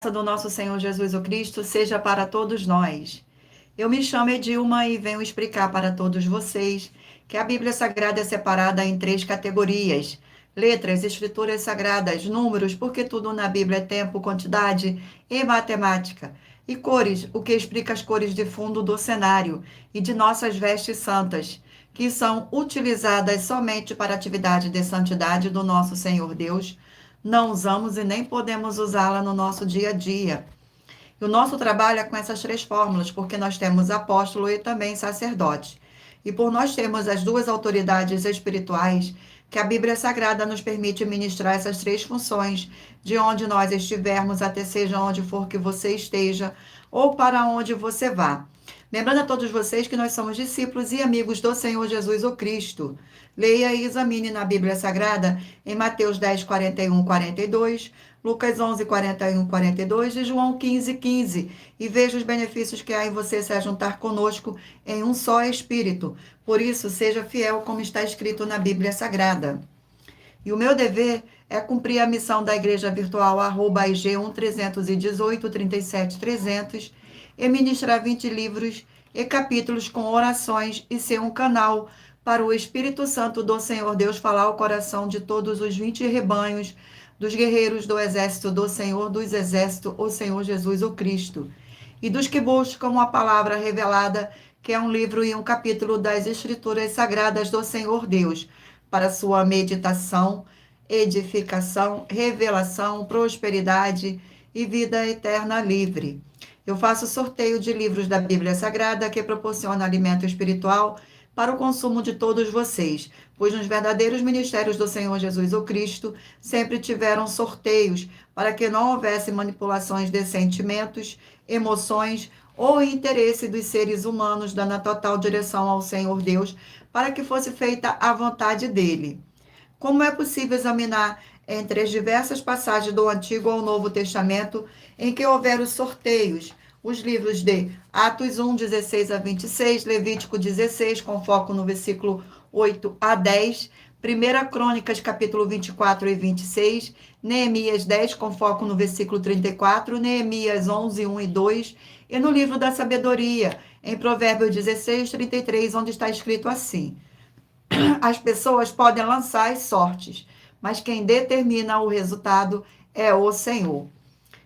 Do nosso Senhor Jesus o Cristo seja para todos nós. Eu me chamo Edilma e venho explicar para todos vocês que a Bíblia Sagrada é separada em três categorias: letras, escrituras sagradas, números, porque tudo na Bíblia é tempo, quantidade e matemática, e cores, o que explica as cores de fundo do cenário e de nossas vestes santas, que são utilizadas somente para a atividade de santidade do nosso Senhor Deus. Não usamos e nem podemos usá-la no nosso dia a dia. E o nosso trabalho é com essas três fórmulas, porque nós temos apóstolo e também sacerdote. E por nós termos as duas autoridades espirituais, que a Bíblia Sagrada nos permite ministrar essas três funções, de onde nós estivermos, até seja onde for que você esteja, ou para onde você vá. Lembrando a todos vocês que nós somos discípulos e amigos do Senhor Jesus o Cristo. Leia e examine na Bíblia Sagrada em Mateus 10, 41, 42, Lucas 11, 41, 42 e João 15, 15. E veja os benefícios que há em você se juntar conosco em um só Espírito. Por isso, seja fiel como está escrito na Bíblia Sagrada. E o meu dever é cumprir a missão da Igreja Virtual IG 1318 37 300 e ministrar 20 livros e capítulos com orações e ser um canal para o Espírito Santo do Senhor Deus falar ao coração de todos os 20 rebanhos dos guerreiros do exército do Senhor dos exércitos, o Senhor Jesus o Cristo, e dos que buscam a palavra revelada, que é um livro e um capítulo das Escrituras Sagradas do Senhor Deus, para sua meditação, edificação, revelação, prosperidade e vida eterna livre. Eu faço sorteio de livros da Bíblia Sagrada que proporciona alimento espiritual para o consumo de todos vocês, pois nos verdadeiros ministérios do Senhor Jesus o Cristo sempre tiveram sorteios para que não houvesse manipulações de sentimentos, emoções ou interesse dos seres humanos, dando a total direção ao Senhor Deus, para que fosse feita a vontade dele. Como é possível examinar entre as diversas passagens do Antigo ao Novo Testamento em que houveram sorteios, os livros de Atos 1, 16 a 26, Levítico 16, com foco no versículo 8 a 10, 1 Crônicas, capítulo 24 e 26, Neemias 10, com foco no versículo 34, Neemias 11, 1 e 2, e no livro da sabedoria, em Provérbios 16, 33, onde está escrito assim: as pessoas podem lançar as sortes, mas quem determina o resultado é o Senhor.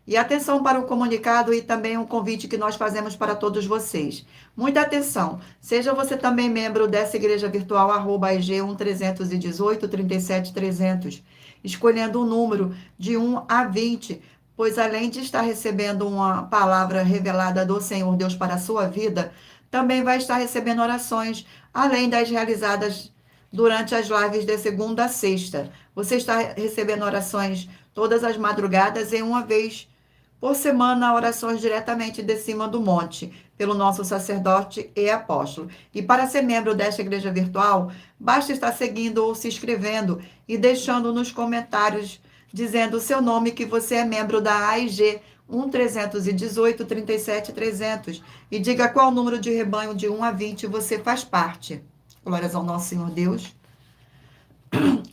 E atenção para o comunicado e também um convite que nós fazemos para todos vocês. Muita atenção, seja você também membro dessa igreja virtual, IG 1318 37 300, escolhendo um número de 1 a 20, pois além de estar recebendo uma palavra revelada do Senhor Deus para a sua vida, também vai estar recebendo orações, além das realizadas durante as lives de segunda a sexta. Você está recebendo orações todas as madrugadas e uma vez por semana, orações diretamente de cima do monte, pelo nosso sacerdote e apóstolo. E para ser membro desta igreja virtual, basta estar seguindo ou se inscrevendo e deixando nos comentários, dizendo o seu nome, que você é membro da AIG 1318 37 300, e diga qual número de rebanho de 1 a 20 você faz parte. Glórias ao nosso Senhor Deus.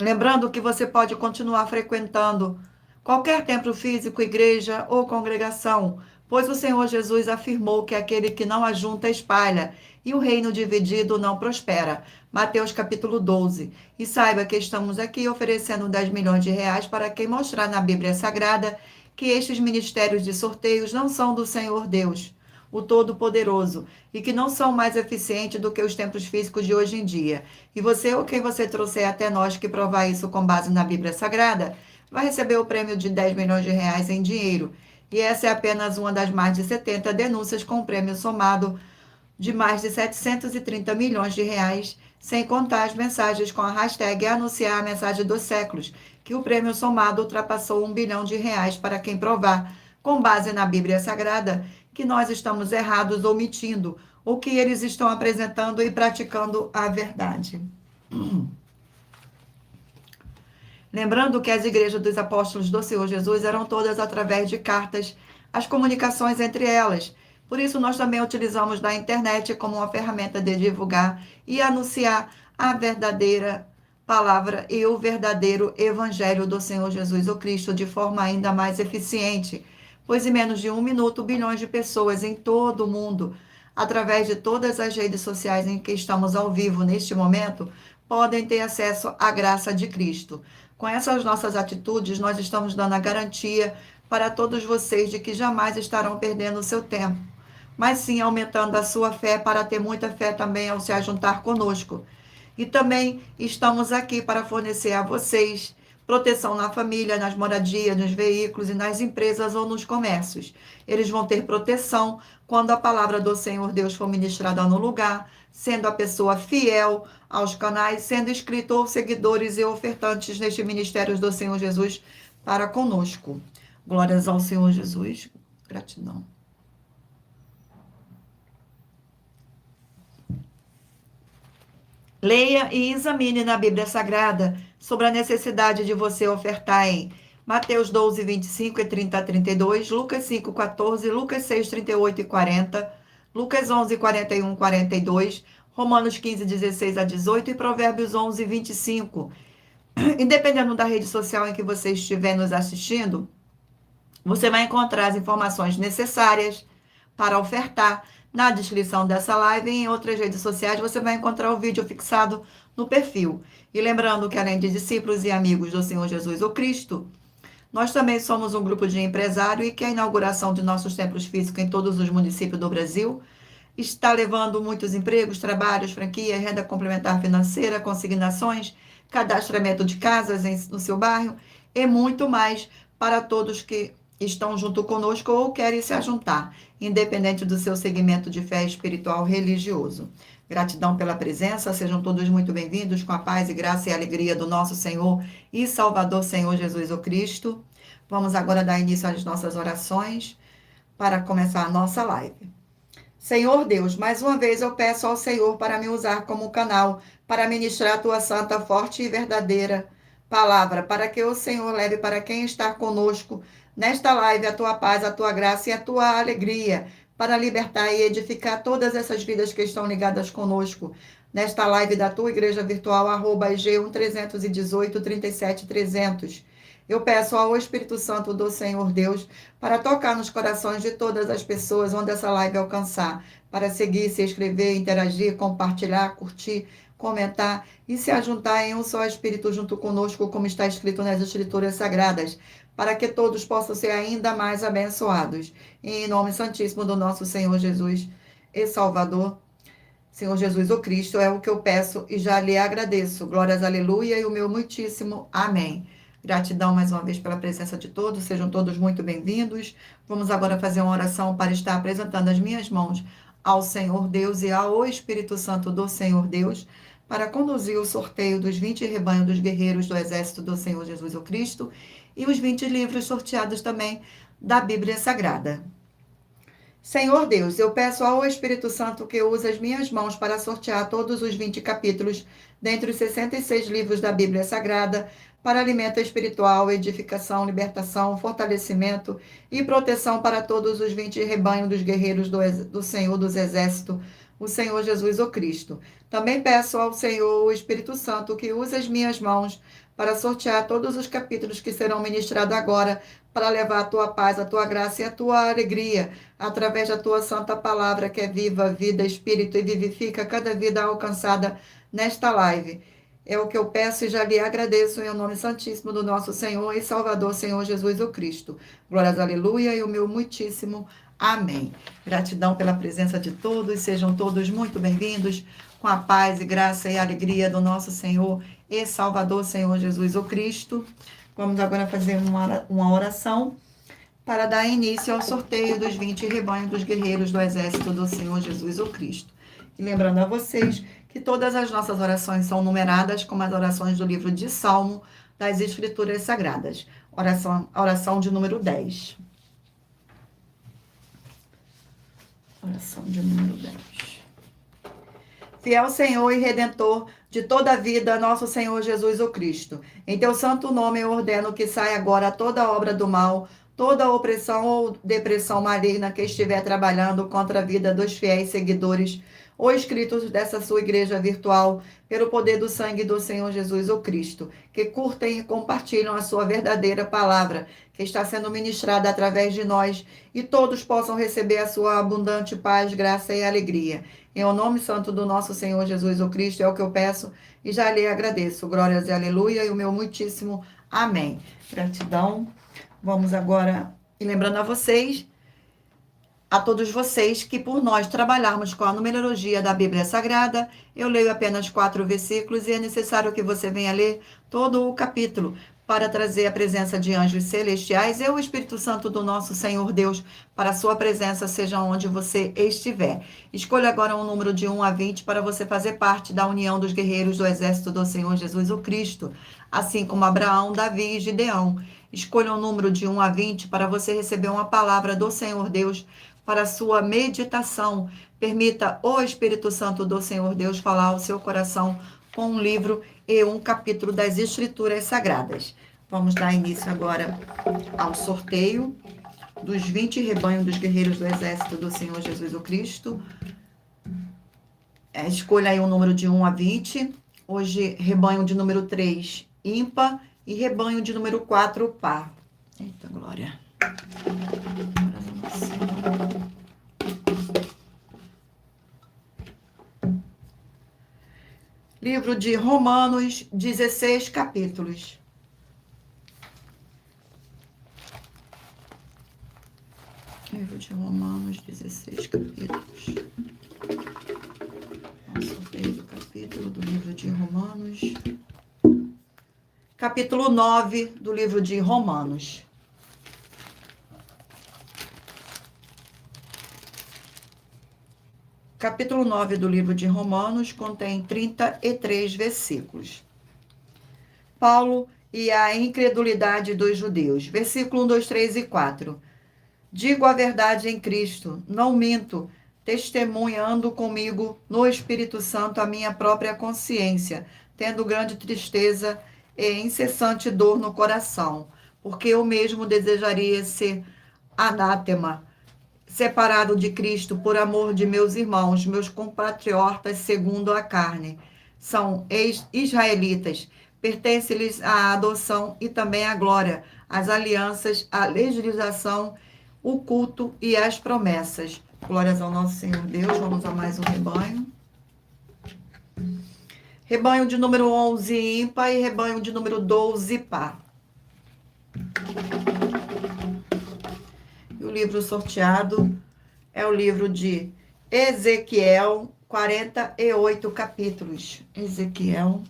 Lembrando que você pode continuar frequentando qualquer templo físico, igreja ou congregação, pois o Senhor Jesus afirmou que aquele que não ajunta espalha, e o reino dividido não prospera. Mateus capítulo 12. E saiba que estamos aqui oferecendo 10 milhões de reais para quem mostrar na Bíblia Sagrada que estes ministérios de sorteios não são do Senhor Deus, o Todo-Poderoso, e que não são mais eficientes do que os templos físicos de hoje em dia. E você ou quem você trouxer até nós que provar isso com base na Bíblia Sagrada, vai receber o prêmio de 10 milhões de reais em dinheiro. E essa é apenas uma das mais de 70 denúncias com prêmio somado de mais de 730 milhões de reais, sem contar as mensagens com a hashtag anunciar a mensagem dos séculos, que o prêmio somado ultrapassou 1 bilhão de reais para quem provar, com base na Bíblia Sagrada, que nós estamos errados omitindo o que eles estão apresentando e praticando a verdade. Lembrando que as igrejas dos apóstolos do Senhor Jesus eram todas através de cartas, as comunicações entre elas. Por isso, nós também utilizamos da internet como uma ferramenta de divulgar e anunciar a verdadeira palavra e o verdadeiro evangelho do Senhor Jesus o Cristo de forma ainda mais eficiente, pois em menos de um minuto, bilhões de pessoas em todo o mundo, através de todas as redes sociais em que estamos ao vivo neste momento, podem ter acesso à graça de Cristo. Com essas nossas atitudes, nós estamos dando a garantia para todos vocês de que jamais estarão perdendo o seu tempo, mas sim aumentando a sua fé para ter muita fé também ao se ajuntar conosco. E também estamos aqui para fornecer a vocês proteção na família, nas moradias, nos veículos e nas empresas ou nos comércios. Eles vão ter proteção quando a palavra do Senhor Deus for ministrada no lugar, sendo a pessoa fiel aos canais, sendo inscrito ou seguidores e ofertantes neste ministério do Senhor Jesus para conosco. Glórias ao Senhor Jesus. Gratidão. Leia e examine na Bíblia Sagrada sobre a necessidade de você ofertar em Mateus 12, 25 e 30 a 32, Lucas 5, 14, Lucas 6, 38 e 40, Lucas 11, 41 e 42, Romanos 15, 16 a 18 e Provérbios 11, 25. Independendo da rede social em que você estiver nos assistindo, você vai encontrar as informações necessárias para ofertar na descrição dessa live e em outras redes sociais você vai encontrar o vídeo fixado no perfil. E lembrando que além de discípulos e amigos do Senhor Jesus o Cristo, nós também somos um grupo de empresários e que a inauguração de nossos templos físicos em todos os municípios do Brasil está levando muitos empregos, trabalhos, franquias, renda complementar financeira, consignações, cadastramento de casas no seu bairro e muito mais para todos que estão junto conosco ou querem se ajuntar, independente do seu segmento de fé espiritual religioso. Gratidão pela presença, sejam todos muito bem-vindos com a paz e graça e alegria do nosso Senhor e Salvador Senhor Jesus o Cristo. Vamos agora dar início às nossas orações para começar a nossa live. Senhor Deus, mais uma vez eu peço ao Senhor para me usar como canal para ministrar a tua santa, forte e verdadeira palavra, para que o Senhor leve para quem está conosco nesta live a tua paz, a tua graça e a tua alegria, para libertar e edificar todas essas vidas que estão ligadas conosco nesta live da tua igreja virtual, @ig1-318-37-300. Eu peço ao Espírito Santo do Senhor Deus para tocar nos corações de todas as pessoas onde essa live alcançar, para seguir, se inscrever, interagir, compartilhar, curtir, comentar e se ajuntar em um só Espírito junto conosco, como está escrito nas Escrituras Sagradas, para que todos possam ser ainda mais abençoados. Em nome santíssimo do nosso Senhor Jesus e Salvador, Senhor Jesus o Cristo, é o que eu peço e já lhe agradeço. Glórias, aleluia, e o meu muitíssimo amém. Gratidão mais uma vez pela presença de todos, sejam todos muito bem-vindos. Vamos agora fazer uma oração para estar apresentando as minhas mãos ao Senhor Deus e ao Espírito Santo do Senhor Deus, para conduzir o sorteio dos 20 rebanhos dos guerreiros do exército do Senhor Jesus o Cristo e os 20 livros sorteados também da Bíblia Sagrada. Senhor Deus, eu peço ao Espírito Santo que use as minhas mãos para sortear todos os 20 capítulos dentre os 66 livros da Bíblia Sagrada, para alimento espiritual, edificação, libertação, fortalecimento e proteção para todos os 20 rebanhos dos guerreiros do Senhor dos Exércitos, o Senhor Jesus o Cristo. Também peço ao Senhor, o Espírito Santo, que use as minhas mãos para sortear todos os capítulos que serão ministrados agora, para levar a tua paz, a tua graça e a tua alegria, através da tua santa palavra, que é viva, vida, espírito e vivifica cada vida alcançada nesta live. É o que eu peço e já lhe agradeço em nome santíssimo do nosso Senhor e Salvador, Senhor Jesus o Cristo. Glórias, aleluia, e o meu muitíssimo amém. Gratidão pela presença de todos, sejam todos muito bem-vindos com a paz e graça e alegria do nosso Senhor e Salvador, Senhor Jesus o Cristo. Vamos agora fazer uma oração para dar início ao sorteio dos 20 rebanhos dos guerreiros do exército do Senhor Jesus o Cristo. E lembrando a vocês que todas as nossas orações são numeradas como as orações do livro de Salmo das Escrituras Sagradas. Oração de número 10. Oração de número 10. Fiel Senhor e Redentor de toda a vida, nosso Senhor Jesus o Cristo, em teu santo nome eu ordeno que saia agora toda obra do mal, toda opressão ou depressão maligna que estiver trabalhando contra a vida dos fiéis seguidores ou escritos dessa sua igreja virtual, pelo poder do sangue do Senhor Jesus o Cristo, que curtem e compartilham a sua verdadeira palavra, que está sendo ministrada através de nós, e todos possam receber a sua abundante paz, graça e alegria. Em o nome santo do nosso Senhor Jesus o Cristo é o que eu peço e já lhe agradeço. Glórias e aleluia e o meu muitíssimo amém. Gratidão. Vamos agora, e lembrando a todos vocês, que por nós trabalharmos com a numerologia da Bíblia Sagrada, eu leio apenas 4 versículos e é necessário que você venha ler todo o capítulo para trazer a presença de anjos celestiais e o Espírito Santo do nosso Senhor Deus para a sua presença, seja onde você estiver. Escolha agora um número de 1 a 20 para você fazer parte da união dos guerreiros do exército do Senhor Jesus o Cristo, assim como Abraão, Davi e Gideão. Escolha um número de 1 a 20 para você receber uma palavra do Senhor Deus para a sua meditação. Permita o Espírito Santo do Senhor Deus falar ao seu coração com um livro e um capítulo das Escrituras Sagradas. Vamos dar início agora ao sorteio dos 20 rebanhos dos guerreiros do exército do Senhor Jesus o Cristo. Escolha aí um número de 1 a 20. Hoje, rebanho de número 3, ímpar, e rebanho de número 4, par. Eita, glória. Livro de Romanos, 16 capítulos. Livro de Romanos, 16 capítulos. Vamos sorteio do capítulo do livro de Romanos. Capítulo 9 do livro de Romanos. Capítulo 9 do livro de Romanos contém 33 versículos. Paulo e a incredulidade dos judeus. Versículo 1, 2, 3 e 4. Digo a verdade em Cristo, não minto, testemunhando comigo no Espírito Santo a minha própria consciência, tendo grande tristeza e incessante dor no coração, porque eu mesmo desejaria ser anátema, separado de Cristo por amor de meus irmãos, meus compatriotas segundo a carne. São israelitas, pertence-lhes a adoção e também a glória, as alianças, a legislação, o culto e as promessas. Glórias ao nosso Senhor Deus. Vamos a mais um rebanho. Rebanho de número 11, ímpar, e rebanho de número 12, par. E o livro sorteado é o livro de Ezequiel, 48 capítulos. Ezequiel.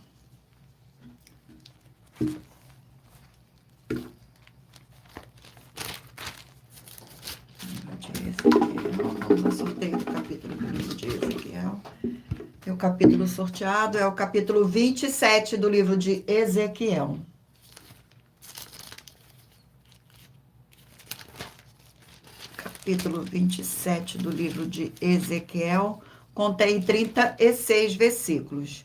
Vamos ao sorteio do capítulo do livro de Ezequiel. E o capítulo sorteado é o capítulo 27 do livro de Ezequiel. Capítulo 27 do livro de Ezequiel contém 36 versículos.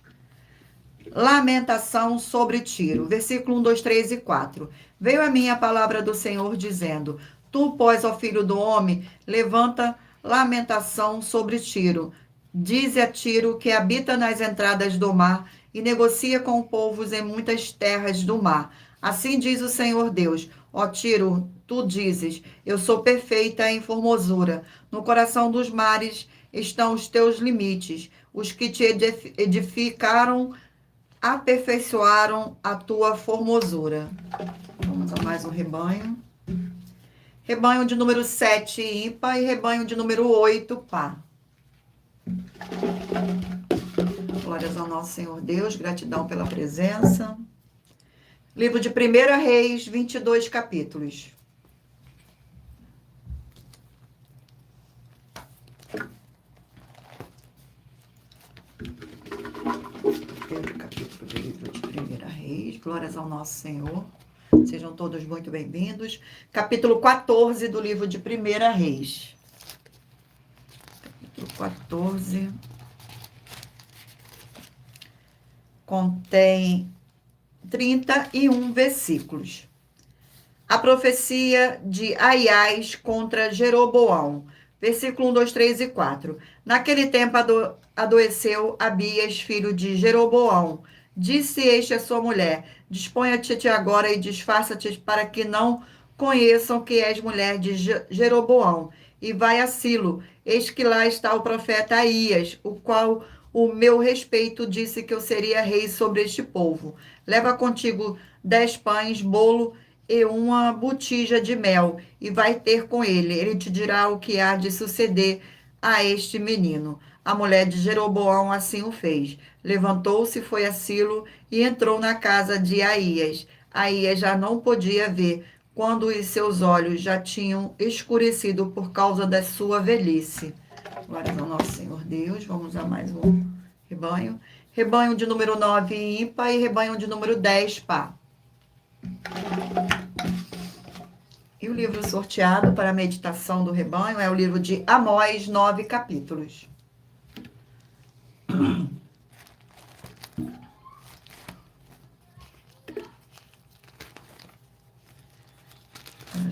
Lamentação sobre Tiro. Versículo 1, 2, 3 e 4. Veio a mim a palavra do Senhor dizendo: Tu, pois, ó filho do homem, levanta lamentação sobre Tiro. Dize a Tiro que habita nas entradas do mar e negocia com povos em muitas terras do mar. Assim diz o Senhor Deus: Ó Tiro, tu dizes, eu sou perfeita em formosura. No coração dos mares estão os teus limites. Os que te edificaram aperfeiçoaram a tua formosura. Vamos a mais um rebanho. Rebanho de número 7, ímpar, e rebanho de número 8, par. Glórias ao nosso Senhor Deus, gratidão pela presença. Livro de 1 Reis, 22 capítulos. Primeiro capítulo do livro de 1 Reis, glórias ao nosso Senhor. Sejam todos muito bem-vindos. Capítulo 14 do livro de 1 Reis. Capítulo 14. Contém 31 versículos. A profecia de Aias contra Jeroboão. Versículo 1, 2, 3 e 4. Naquele tempo adoeceu Abias, filho de Jeroboão. Disse este a sua mulher: Disponha-te agora e disfarça-te para que não conheçam que és mulher de Jeroboão. E vai a Silo. Eis que lá está o profeta Aías, o qual o meu respeito disse que eu seria rei sobre este povo. Leva contigo 10 pães, bolo e uma botija de mel, e vai ter com ele. Ele te dirá o que há de suceder a este menino. A mulher de Jeroboão assim o fez. Levantou-se, foi a Silo e entrou na casa de Aías. Aías já não podia ver, quando os seus olhos já tinham escurecido por causa da sua velhice. Glória ao nosso Senhor Deus. Vamos a mais um rebanho. Rebanho de número 9, ímpar, e rebanho de número 10, par. E o livro sorteado para a meditação do rebanho é o livro de Amós, 9 capítulos. Glória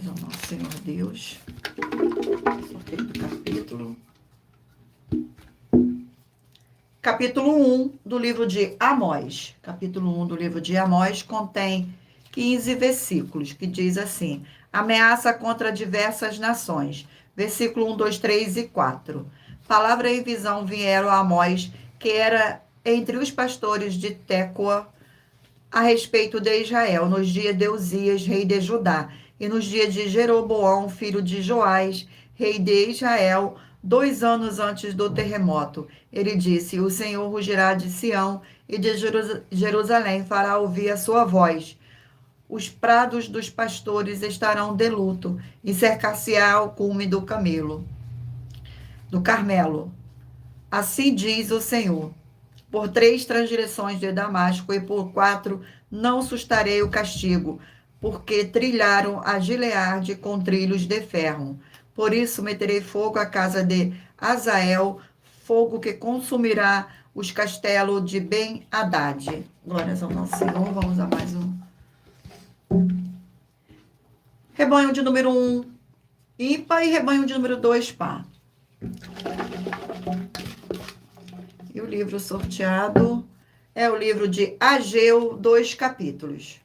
ao nosso Senhor Deus. Sorteio do capítulo. Capítulo 1 do livro de Amós. Capítulo 1 do livro de Amós contém 15 versículos, que diz assim: ameaça contra diversas nações. Versículo 1, 2, 3 e 4. Palavra e visão vieram a Amós, que era entre os pastores de Tecoa, a respeito de Israel, nos dias de Uzias, rei de Judá, e nos dias de Jeroboão, filho de Joás, rei de Israel, 2 anos antes do terremoto. Ele disse: o Senhor rugirá de Sião, e de Jerusalém fará ouvir a sua voz. Os prados dos pastores estarão de luto, e cercar-se-á o cume do Carmelo. Assim diz o Senhor: por 3 transgressões de Damasco e por 4 não sustarei o castigo, porque trilharam a Gileade com trilhos de ferro. Por isso meterei fogo à casa de Azael, fogo que consumirá os castelos de Ben-Hadad. Glórias ao nosso Senhor. Vamos a mais um. Rebanho de número 1, ímpar, e rebanho de número 2, par. E o livro sorteado é o livro de Ageu, 2 capítulos.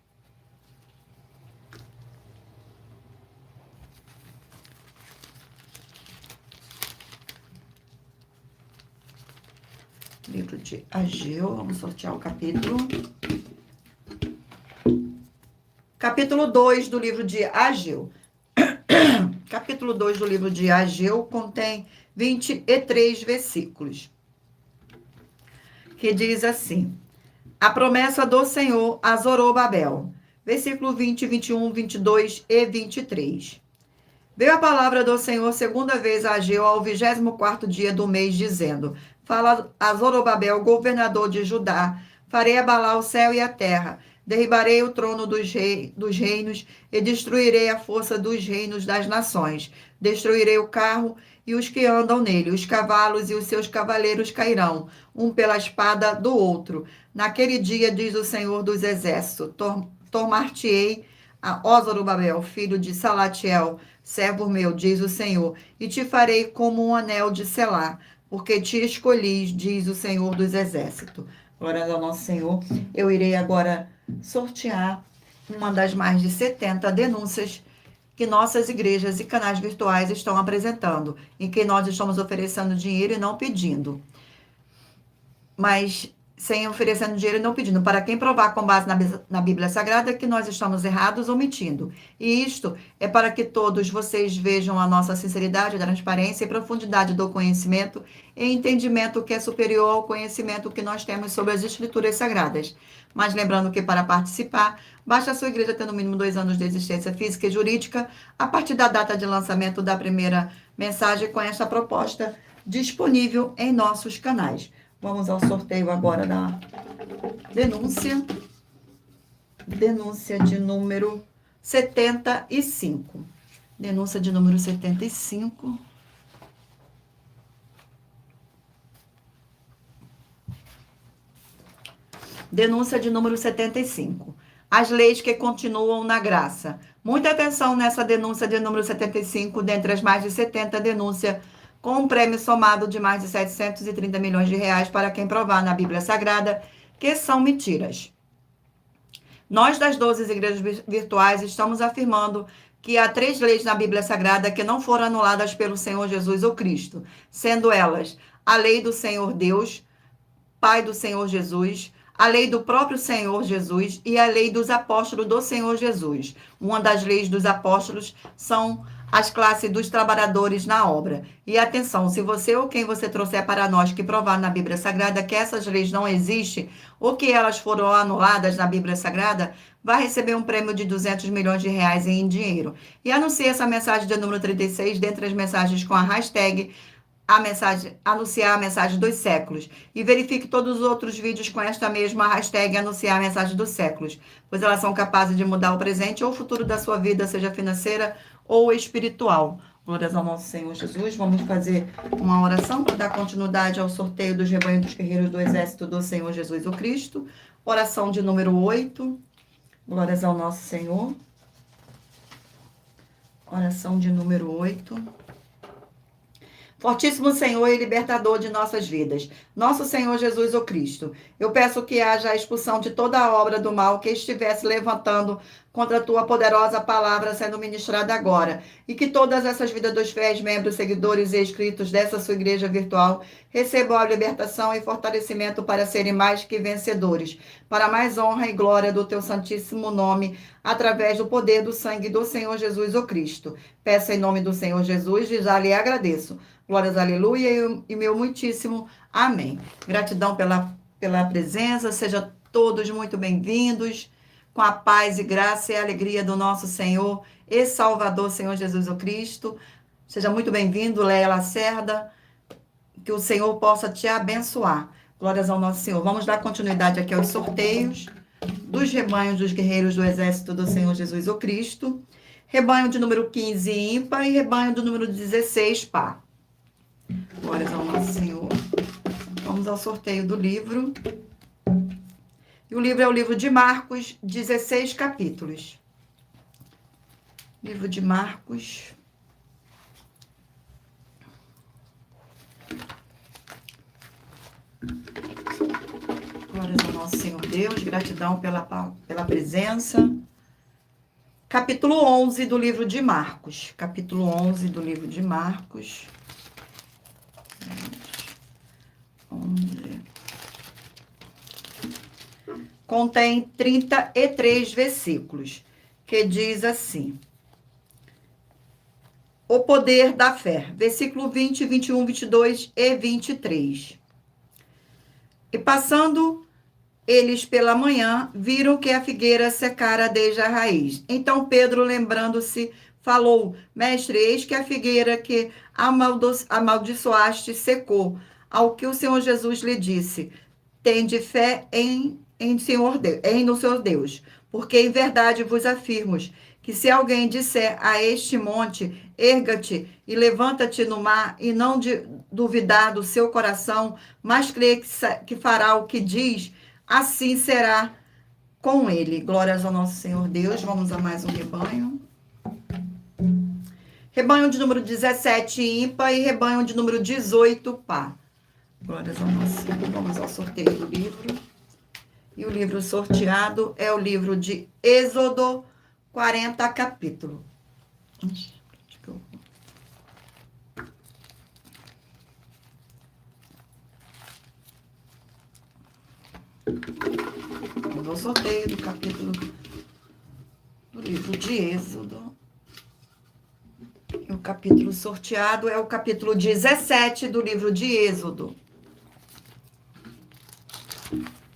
Livro de Ageu, vamos sortear o capítulo. Capítulo 2 do livro de Ageu. Capítulo 2 do livro de Ageu contém 23 versículos, que diz assim: a promessa do Senhor a Zorobabel. Versículo 20, 21, 22 e 23. Veio a palavra do Senhor segunda vez a Ageu ao 24º dia do mês, dizendo: fala a Zorobabel, governador de Judá: farei abalar o céu e a terra, derribarei o trono dos reinos e destruirei a força dos reinos das nações. Destruirei o carro e os que andam nele, os cavalos e os seus cavaleiros cairão, um pela espada do outro. Naquele dia, diz o Senhor dos Exércitos, tomar-te-ei a Zorobabel, filho de Salatiel, servo meu, diz o Senhor, e te farei como um anel de selar, porque te escolhi, diz o Senhor dos Exércitos. Glória ao nosso Senhor. Eu irei agora sortear uma das mais de 70 denúncias que nossas igrejas e canais virtuais estão apresentando, em que nós estamos oferecendo dinheiro e não pedindo. Mas sem oferecendo dinheiro e não pedindo, para quem provar com base na Bíblia Sagrada que nós estamos errados ou mentindo. E isto é para que todos vocês vejam a nossa sinceridade, transparência e profundidade do conhecimento e entendimento que é superior ao conhecimento que nós temos sobre as Escrituras Sagradas. Mas lembrando que para participar, basta a sua igreja ter no mínimo 2 anos de existência física e jurídica, a partir da data de lançamento da primeira mensagem com esta proposta disponível em nossos canais. Vamos ao sorteio agora da denúncia. Denúncia de número 75. Denúncia de número 75. Denúncia de número 75. As leis que continuam na graça. Muita atenção nessa denúncia de número 75, dentre as mais de 70 denúncias com um prêmio somado de mais de 730 milhões de reais para quem provar na Bíblia Sagrada que são mentiras. Nós, das 12 igrejas virtuais, estamos afirmando que há 3 leis na Bíblia Sagrada que não foram anuladas pelo Senhor Jesus ou Cristo, sendo elas a lei do Senhor Deus, Pai do Senhor Jesus, a lei do próprio Senhor Jesus e a lei dos apóstolos do Senhor Jesus. Uma das leis dos apóstolos são as classes dos trabalhadores na obra. E atenção, se você ou quem você trouxer para nós que provar na Bíblia Sagrada que essas leis não existem ou que elas foram anuladas na Bíblia Sagrada, vai receber um prêmio de 200 milhões de reais em dinheiro. E anuncie essa mensagem de número 36 dentre as mensagens com a hashtag anunciar a mensagem dos séculos. E verifique todos os outros vídeos com esta mesma hashtag anunciar a mensagem dos séculos, pois elas são capazes de mudar o presente ou o futuro da sua vida, seja financeira ou espiritual. Glórias ao nosso Senhor Jesus. Vamos fazer uma oração para dar continuidade ao sorteio dos rebanhos dos guerreiros do exército do Senhor Jesus o Cristo. Oração de número 8. Glórias ao nosso Senhor. Oração de número 8. Fortíssimo Senhor e libertador de nossas vidas, nosso Senhor Jesus o Cristo, eu peço que haja a expulsão de toda a obra do mal que estivesse levantando contra a tua poderosa palavra sendo ministrada agora, e que todas essas vidas dos fiéis, membros, seguidores e inscritos dessa sua igreja virtual recebam a libertação e fortalecimento para serem mais que vencedores, para mais honra e glória do teu santíssimo nome, através do poder do sangue do Senhor Jesus o Cristo. Peço em nome do Senhor Jesus e já lhe agradeço. Glórias, aleluia, e meu muitíssimo amém. Gratidão pela presença, sejam todos muito bem-vindos, com a paz e graça e alegria do nosso Senhor e Salvador, Senhor Jesus o Cristo. Seja muito bem-vindo, Leia Lacerda, que o Senhor possa te abençoar. Glórias ao nosso Senhor. Vamos dar continuidade aqui aos sorteios dos rebanhos dos guerreiros do exército do Senhor Jesus o Cristo. Rebanho de número 15, ímpar, e rebanho do número 16, par. Glórias ao nosso Senhor. Vamos ao sorteio do livro. E o livro é o livro de Marcos, 16 capítulos. Livro de Marcos. Glórias ao nosso Senhor Deus. Gratidão pela presença. Capítulo 11 do livro de Marcos. Capítulo 11 do livro de Marcos. 11. Contém 33 versículos, que diz assim: o poder da fé. Versículo 20, 21, 22 e 23. E passando eles pela manhã, viram que a figueira secara desde a raiz. Então Pedro, lembrando-se, falou: Mestre, eis que a figueira que amaldiçoaste secou. Ao que o Senhor Jesus lhe disse: tende fé no Senhor Deus, porque em verdade vos afirmo que se alguém disser a este monte, erga-te e levanta-te no mar, e não duvidar do seu coração, mas crê que fará o que diz, assim será com ele. Glórias ao nosso Senhor Deus. Vamos a mais um rebanho. Rebanho de número 17, ímpar, e rebanho de número 18, par. Glórias ao nosso Senhor. Vamos ao sorteio do livro. E o livro sorteado é o livro de Êxodo, 40 capítulos. Vamos ao sorteio do capítulo do livro de Êxodo. E o capítulo sorteado é o capítulo 17 do livro de Êxodo.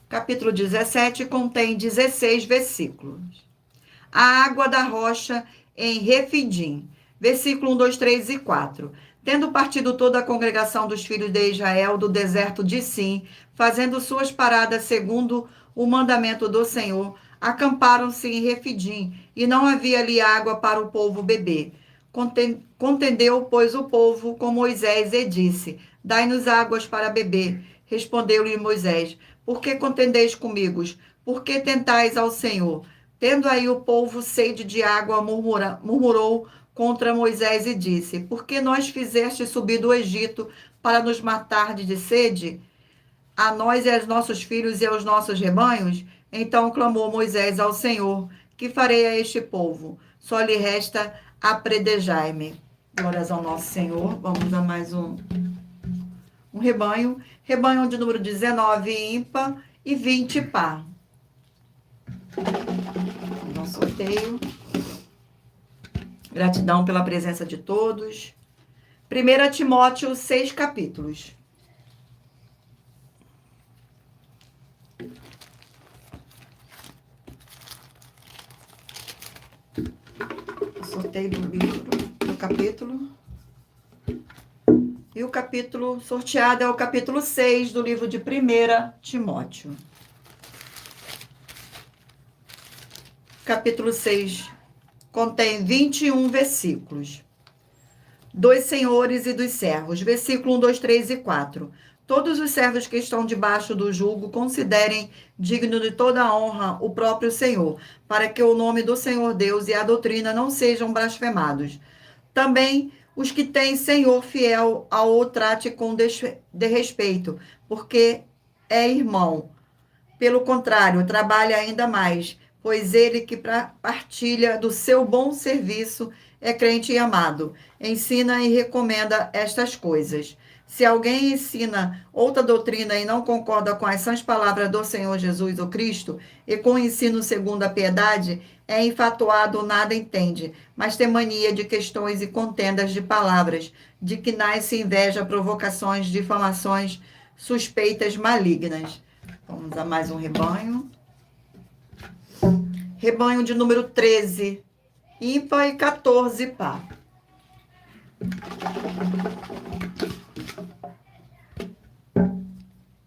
Capítulo 17 contém 16 versículos. A água da rocha em Refidim. Versículo 1, 2, 3 e 4. Tendo partido toda a congregação dos filhos de Israel do deserto de Sim, fazendo suas paradas segundo o mandamento do Senhor, acamparam-se em Refidim, e não havia ali água para o povo beber. Contendeu, pois, o povo com Moisés e disse: dai-nos águas para beber. Respondeu-lhe Moisés: por que contendeis comigo? Por que tentais ao Senhor? Tendo aí o povo sede de água, murmurou contra Moisés e disse: Por que nós fizeste subir do Egito para nos matar de sede, a nós e aos nossos filhos e aos nossos rebanhos? Então clamou Moisés ao Senhor: Que farei a este povo? Só lhe resta apredejar-me. Glórias ao nosso Senhor. Vamos a mais um rebanho. Rebanho de número 19 ímpar e 20 par. Vamos ao sorteio. Gratidão pela presença de todos. 1 Timóteo, 6 capítulos. Sorteio do livro, do capítulo. E o capítulo sorteado é o capítulo 6 do livro de 1 Timóteo. Capítulo 6 contém 21 versículos. Dos senhores e dos servos. Versículo 1, 2, 3 e 4. Todos os servos que estão debaixo do jugo considerem digno de toda a honra o próprio Senhor, para que o nome do Senhor Deus e a doutrina não sejam blasfemados. Também os que têm Senhor fiel ao o trate com desrespeito, porque é irmão. Pelo contrário, trabalha ainda mais, pois ele que partilha do seu bom serviço é crente e amado. Ensina e recomenda estas coisas. Se alguém ensina outra doutrina e não concorda com as sãs palavras do Senhor Jesus, o Cristo, e com o ensino segundo a piedade, é infatuado, nada entende, mas tem mania de questões e contendas de palavras, de que nasce inveja, provocações, difamações, suspeitas malignas. Vamos a mais um rebanho. Rebanho de número 13, ímpar e 14 par.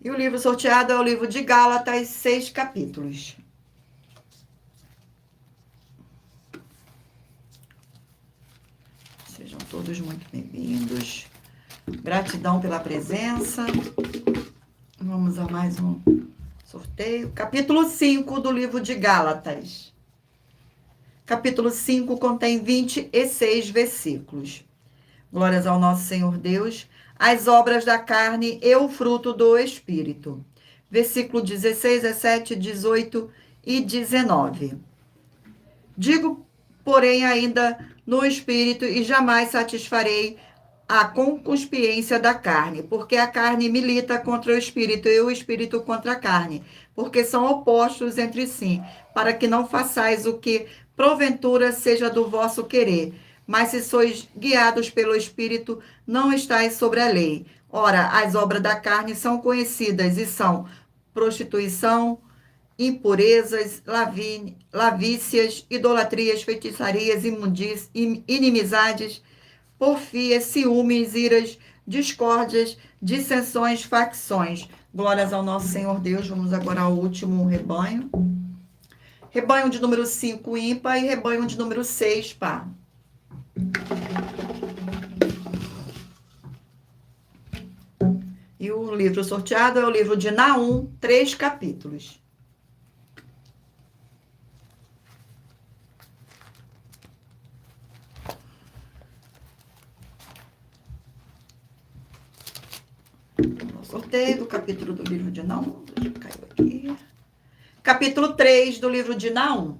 E o livro sorteado é o livro de Gálatas, 6 capítulos. Sejam todos muito bem-vindos. Gratidão pela presença. Vamos a mais um sorteio. Capítulo 5 do livro de Gálatas. Capítulo 5 contém 26 versículos. Glórias ao nosso Senhor Deus. As obras da carne e o fruto do Espírito. Versículo 16, 17, 18 e 19. Digo, porém, ainda no Espírito, e jamais satisfarei a concupiscência da carne, porque a carne milita contra o Espírito e o Espírito contra a carne, porque são opostos entre si, para que não façais o que porventura seja do vosso querer. Mas se sois guiados pelo Espírito, não estáis sobre a lei. Ora, as obras da carne são conhecidas e são prostituição, impurezas, lavícias, idolatrias, feitiçarias, inimizades, porfias, ciúmes, iras, discórdias, dissensões, facções. Glórias ao nosso Senhor Deus. Vamos agora ao último rebanho. Rebanho de número 5, ímpar, e rebanho de número 6, par. E o livro sorteado é o livro de Naum, 3 capítulos. Sorteio do capítulo do livro de Naum. Caiu aqui. Capítulo 3 do livro de Naum.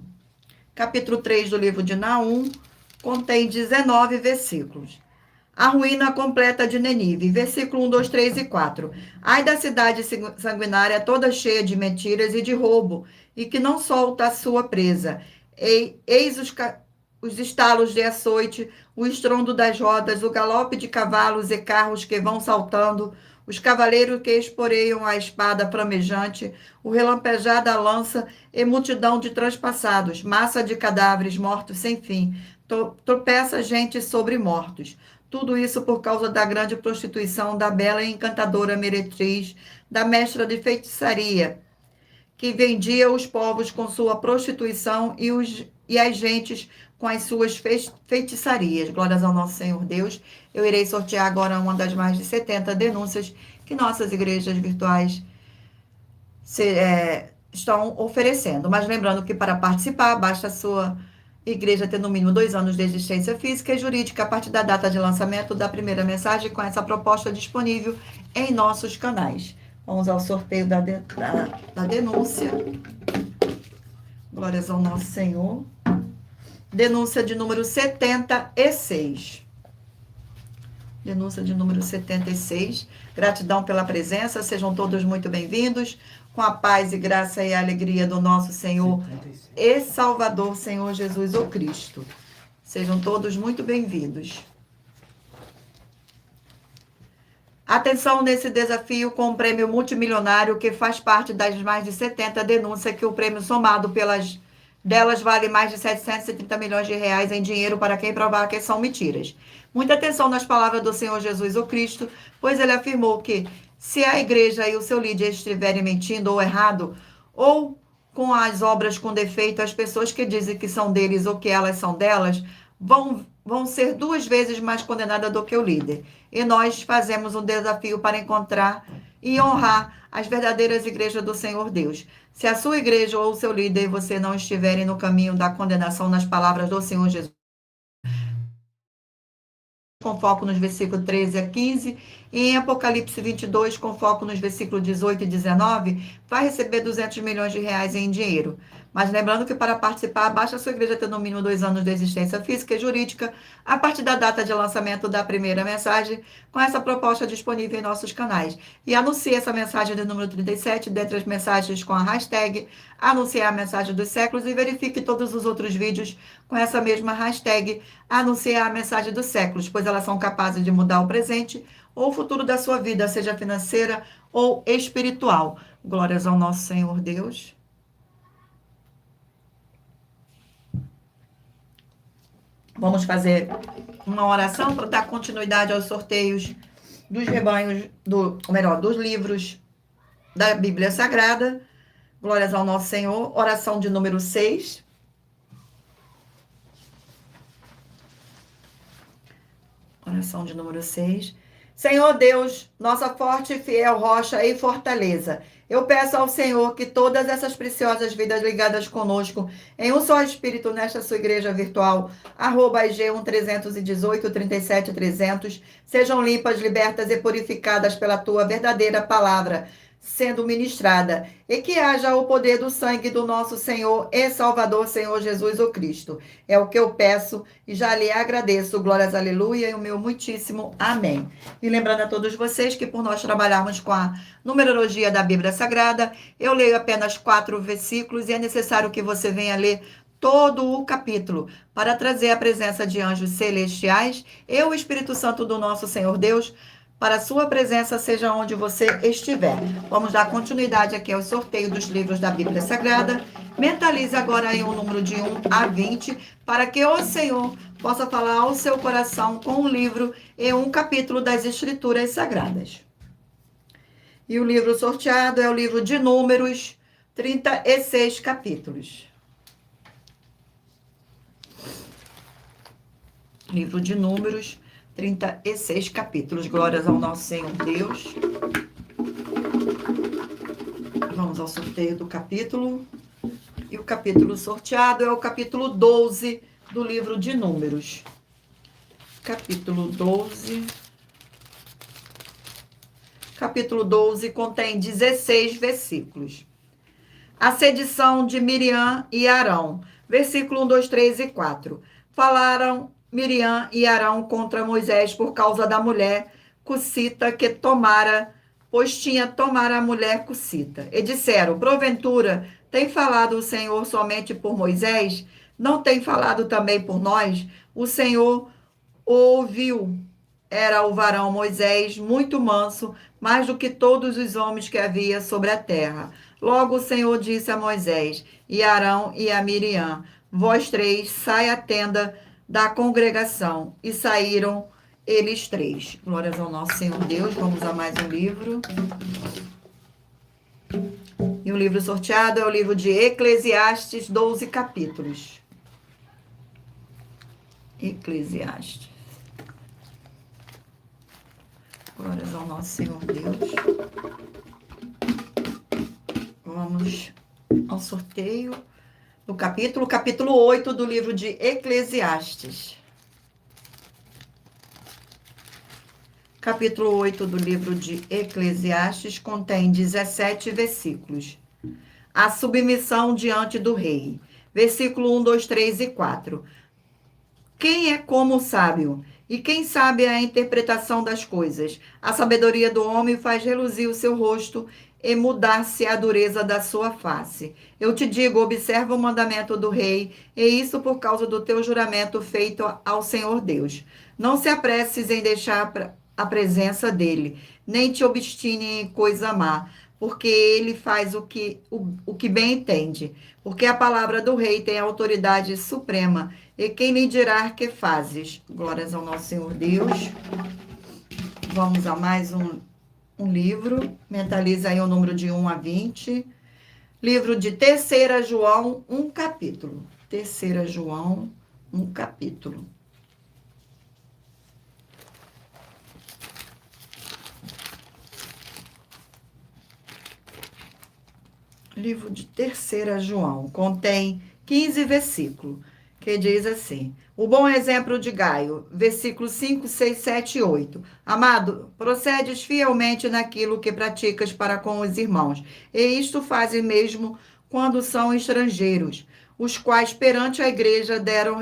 Capítulo 3 do livro de Naum contém 19 versículos. A ruína completa de Nenive. Versículo 1, 2, 3 e 4. Ai da cidade sanguinária, toda cheia de mentiras e de roubo, e que não solta a sua presa. Eis os estalos de açoite, o estrondo das rodas, o galope de cavalos e carros que vão saltando, os cavaleiros que esporeiam a espada flamejante, o relampejar da lança e multidão de transpassados, massa de cadáveres mortos sem fim, tropeça gente sobre mortos. Tudo isso por causa da grande prostituição da bela e encantadora meretriz, da mestra de feitiçaria, que vendia os povos com sua prostituição e as gentes com as suas feitiçarias. Glórias ao nosso Senhor Deus. Eu irei sortear agora uma das mais de 70 denúncias que nossas igrejas virtuais estão oferecendo. Mas lembrando que para participar, basta a sua igreja ter no mínimo 2 anos de existência física e jurídica a partir da data de lançamento da primeira mensagem com essa proposta disponível em nossos canais. Vamos ao sorteio da denúncia. Glórias ao nosso Senhor. Denúncia de número 76. Denúncia de número 76. Gratidão pela presença, sejam todos muito bem-vindos. Com a paz e graça e alegria do nosso Senhor 76. E Salvador, Senhor Jesus o Cristo. Sejam todos muito bem-vindos. Atenção nesse desafio com um prêmio multimilionário que faz parte das mais de 70 denúncias que o prêmio somado delas vale mais de 730 milhões de reais em dinheiro para quem provar que são mentiras. Muita atenção nas palavras do Senhor Jesus o Cristo, pois ele afirmou que se a igreja e o seu líder estiverem mentindo ou errado, ou com as obras com defeito, as pessoas que dizem que são deles ou que elas são delas, vão ser 2 vezes mais condenadas do que o líder. E nós fazemos um desafio para encontrar e honrar as verdadeiras igrejas do Senhor Deus. Se a sua igreja ou o seu líder e você não estiverem no caminho da condenação nas palavras do Senhor Jesus, com foco nos versículos 13 a 15, e em Apocalipse 22, com foco nos versículos 18 e 19, vai receber 200 milhões de reais em dinheiro. Mas lembrando que para participar, basta a sua igreja ter no mínimo 2 anos de existência física e jurídica, a partir da data de lançamento da primeira mensagem, com essa proposta disponível em nossos canais. E anuncie essa mensagem de número 37, dentre as mensagens com a hashtag anunciar a mensagem dos séculos, e verifique todos os outros vídeos com essa mesma hashtag anunciar a mensagem dos séculos, pois elas são capazes de mudar o presente ou o futuro da sua vida, seja financeira ou espiritual. Glórias ao nosso Senhor Deus. Vamos fazer uma oração para dar continuidade aos sorteios dos rebanhos, dos livros da Bíblia Sagrada. Glórias ao nosso Senhor. Oração de número 6. Oração de número 6. Senhor Deus, nossa forte e fiel rocha e fortaleza, eu peço ao Senhor que todas essas preciosas vidas ligadas conosco em um só espírito nesta sua igreja virtual, @IG1 318 37 300, sejam limpas, libertas e purificadas pela tua verdadeira palavra, sendo ministrada, e que haja o poder do sangue do nosso Senhor e Salvador, Senhor Jesus o Cristo. É o que eu peço e já lhe agradeço. Glórias, aleluia, e o meu muitíssimo amém. E lembrando a todos vocês que por nós trabalharmos com a numerologia da Bíblia Sagrada, eu leio apenas 4 versículos e é necessário que você venha ler todo o capítulo para trazer a presença de anjos celestiais e o Espírito Santo do nosso Senhor Deus para a sua presença, seja onde você estiver. Vamos dar continuidade aqui ao sorteio dos livros da Bíblia Sagrada. Mentalize agora aí um número de 1 a 20, para que o Senhor possa falar ao seu coração com um livro e um capítulo das Escrituras Sagradas. E o livro sorteado é o livro de Números, 36 capítulos. Livro de Números, 36 capítulos. Glórias ao nosso Senhor Deus. Vamos ao sorteio do capítulo. E o capítulo sorteado é o capítulo 12 do livro de Números. Capítulo 12. Capítulo 12 contém 16 versículos. A sedição de Miriam e Arão. Versículo 1, 2, 3 e 4. Falaram Miriam e Arão contra Moisés por causa da mulher cucita que tomara, pois tinha tomara a mulher cucita. E disseram, porventura, tem falado o Senhor somente por Moisés? Não tem falado também por nós? O Senhor ouviu. Era o varão Moisés muito manso, mais do que todos os homens que havia sobre a terra. Logo o Senhor disse a Moisés, e a Arão e a Miriam, vós 3, sai à tenda da congregação. E saíram eles 3. Glórias ao nosso Senhor Deus. Vamos a mais um livro. E o livro sorteado é o livro de Eclesiastes, 12 capítulos. Eclesiastes. Glórias ao nosso Senhor Deus. Vamos ao sorteio no capítulo 8 do livro de Eclesiastes. Capítulo 8 do livro de Eclesiastes contém 17 versículos. A submissão diante do rei. Versículo 1, 2, 3 e 4. Quem é como o sábio? E quem sabe a interpretação das coisas? A sabedoria do homem faz reluzir o seu rosto e mudar-se a dureza da sua face. Eu te digo, observa o mandamento do rei, e isso por causa do teu juramento feito ao Senhor Deus. Não se apresses em deixar a presença dele, nem te obstine em coisa má, porque ele faz o que bem entende. Porque a palavra do rei tem autoridade suprema, e quem lhe dirá que fazes? Glórias ao nosso Senhor Deus. Vamos a mais um livro. Mentaliza aí o número de 1 a 20. Livro de 3ª João, um capítulo. 3ª João, um capítulo. Livro de 3ª João contém 15 versículos, que diz assim: o bom exemplo de Gaio, versículos 5, 6, 7 e 8. Amado, procedes fielmente naquilo que praticas para com os irmãos, e isto fazes mesmo quando são estrangeiros, os quais perante a igreja deram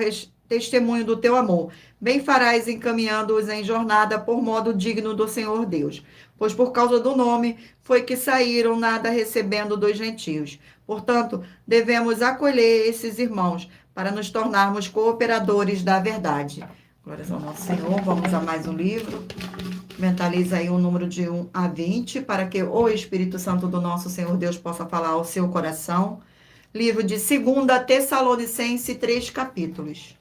testemunho do teu amor. Bem farás encaminhando-os em jornada por modo digno do Senhor Deus. Pois por causa do nome foi que saíram, nada recebendo dos gentios. Portanto, devemos acolher esses irmãos para nos tornarmos cooperadores da verdade. Glórias ao nosso Senhor. Vamos a mais um livro. Mentaliza aí o número de 1 a 20, para que o Espírito Santo do nosso Senhor Deus possa falar ao seu coração. Livro de 2ª Tessalonicenses, 3 capítulos.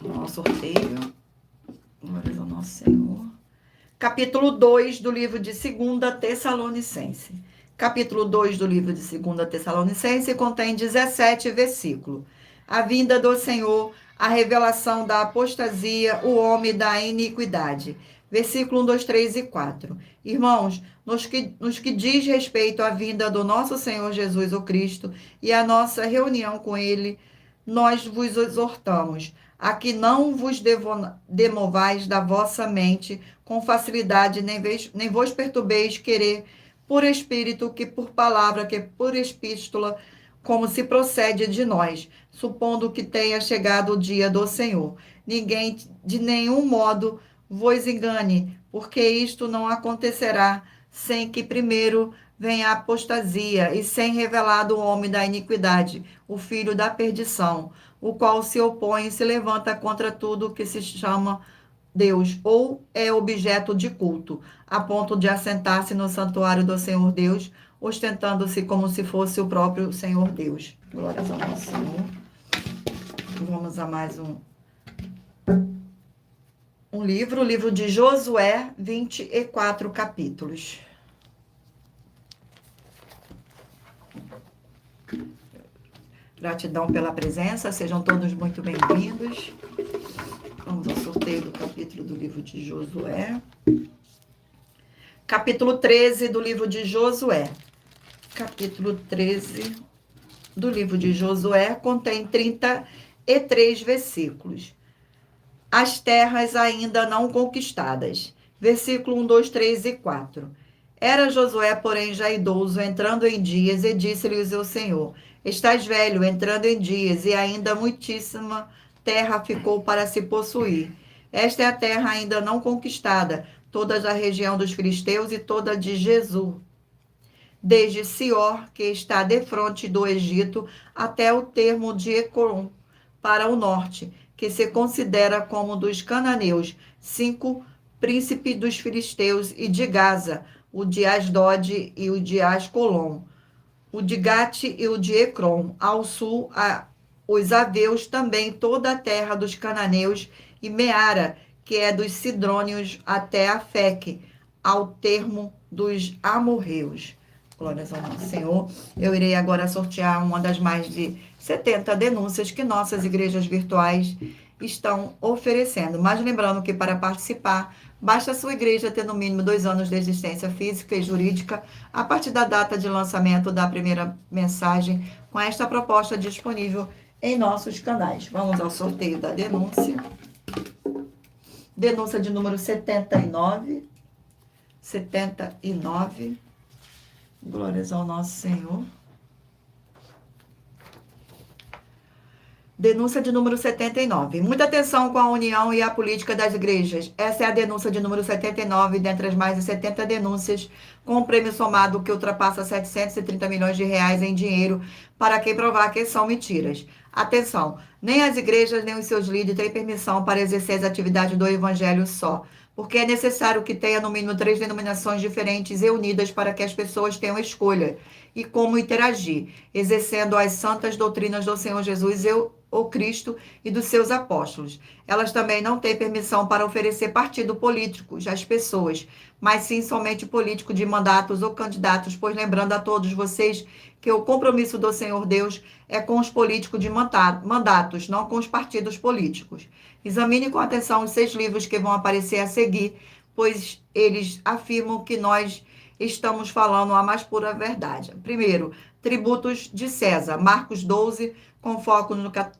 Nosso sorteio. Glórias ao nosso Senhor. Capítulo 2 do livro de 2ª Tessalonicenses. Capítulo 2 do livro de 2ª Tessalonicenses contém 17 versículos. A vinda do Senhor, a revelação da apostasia, o homem da iniquidade. Versículo 1, 2, 3 e 4. Irmãos, nos que diz respeito à vinda do nosso Senhor Jesus o Cristo e à nossa reunião com ele, nós vos exortamos a que não vos demovais da vossa mente com facilidade, nem vos perturbeis querer por espírito, que por palavra, que por epístola, como se procede de nós, supondo que tenha chegado o dia do Senhor. Ninguém de nenhum modo vos engane, porque isto não acontecerá sem que primeiro venha a apostasia e sem revelado o homem da iniquidade, o filho da perdição, o qual se opõe e se levanta contra tudo que se chama Deus, ou é objeto de culto, a ponto de assentar-se no santuário do Senhor Deus, ostentando-se como se fosse o próprio Senhor Deus. Glórias ao nosso Senhor. Vamos a mais um livro, o livro de Josué, 24 capítulos. Gratidão pela presença, sejam todos muito bem-vindos. Vamos ao sorteio do capítulo do livro de Josué. Capítulo 13 do livro de Josué. Capítulo 13 do livro de Josué contém 33 versículos. As terras ainda não conquistadas. Versículo 1, 2, 3 e 4. Era Josué, porém, já idoso, entrando em dias, e disse-lhes o Senhor: estás velho, entrando em dias, e ainda muitíssima terra ficou para se possuir. Esta é a terra ainda não conquistada, toda a região dos filisteus e toda de Jesus, desde Sior, que está defronte do Egito, até o termo de Ecrom, para o norte, que se considera como dos cananeus, 5 príncipes dos filisteus, e de Gaza, o de Asdod e o de Ascolom, o de Gate e o de Ecrom, ao sul, os aveus, também toda a terra dos cananeus, e Meara, que é dos sidrônios, até Afeque, ao termo dos amorreus. Glórias ao nosso Senhor. Eu irei agora sortear uma das mais de 70 denúncias que nossas igrejas virtuais estão oferecendo. Mas lembrando que para participar, basta a sua igreja ter no mínimo 2 anos de existência física e jurídica a partir da data de lançamento da primeira mensagem com esta proposta disponível em nossos canais. Vamos ao sorteio da denúncia. Denúncia de número 79. 79. Glórias ao nosso Senhor. Denúncia de número 79. Muita atenção com a união e a política das igrejas. Essa é a denúncia de número 79, dentre as mais de 70 denúncias, com um prêmio somado que ultrapassa 730 milhões de reais em dinheiro para quem provar que são mentiras. Atenção, nem as igrejas nem os seus líderes têm permissão para exercer as atividades do evangelho só, porque é necessário que tenha no mínimo 3 denominações diferentes e unidas para que as pessoas tenham escolha e como interagir, exercendo as santas doutrinas do Senhor Jesus e o Cristo e dos seus apóstolos. Elas também não têm permissão para oferecer partido político às pessoas, mas sim somente político de mandatos ou candidatos, pois lembrando a todos vocês que o compromisso do Senhor Deus é com os políticos de mandatos, não com os partidos políticos. Examine com atenção os 6 livros que vão aparecer a seguir, pois eles afirmam que nós estamos falando a mais pura verdade. Primeiro, Tributos de César, Marcos 12, com foco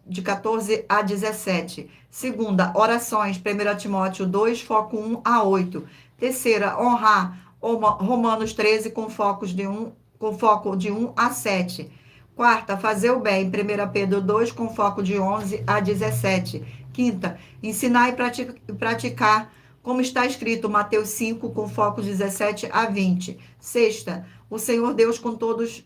de 14 a 17. Segunda, Orações, 1 Timóteo 2, foco 1 a 8. Terceira, Honrar, Romanos 13, com foco de 1 a 7. Quarta, Fazer o Bem, 1 Pedro 2, com foco de 11 a 17. Quinta, Ensinar e praticar, como está escrito, Mateus 5, com foco 17 a 20. Sexta, o Senhor Deus com todos,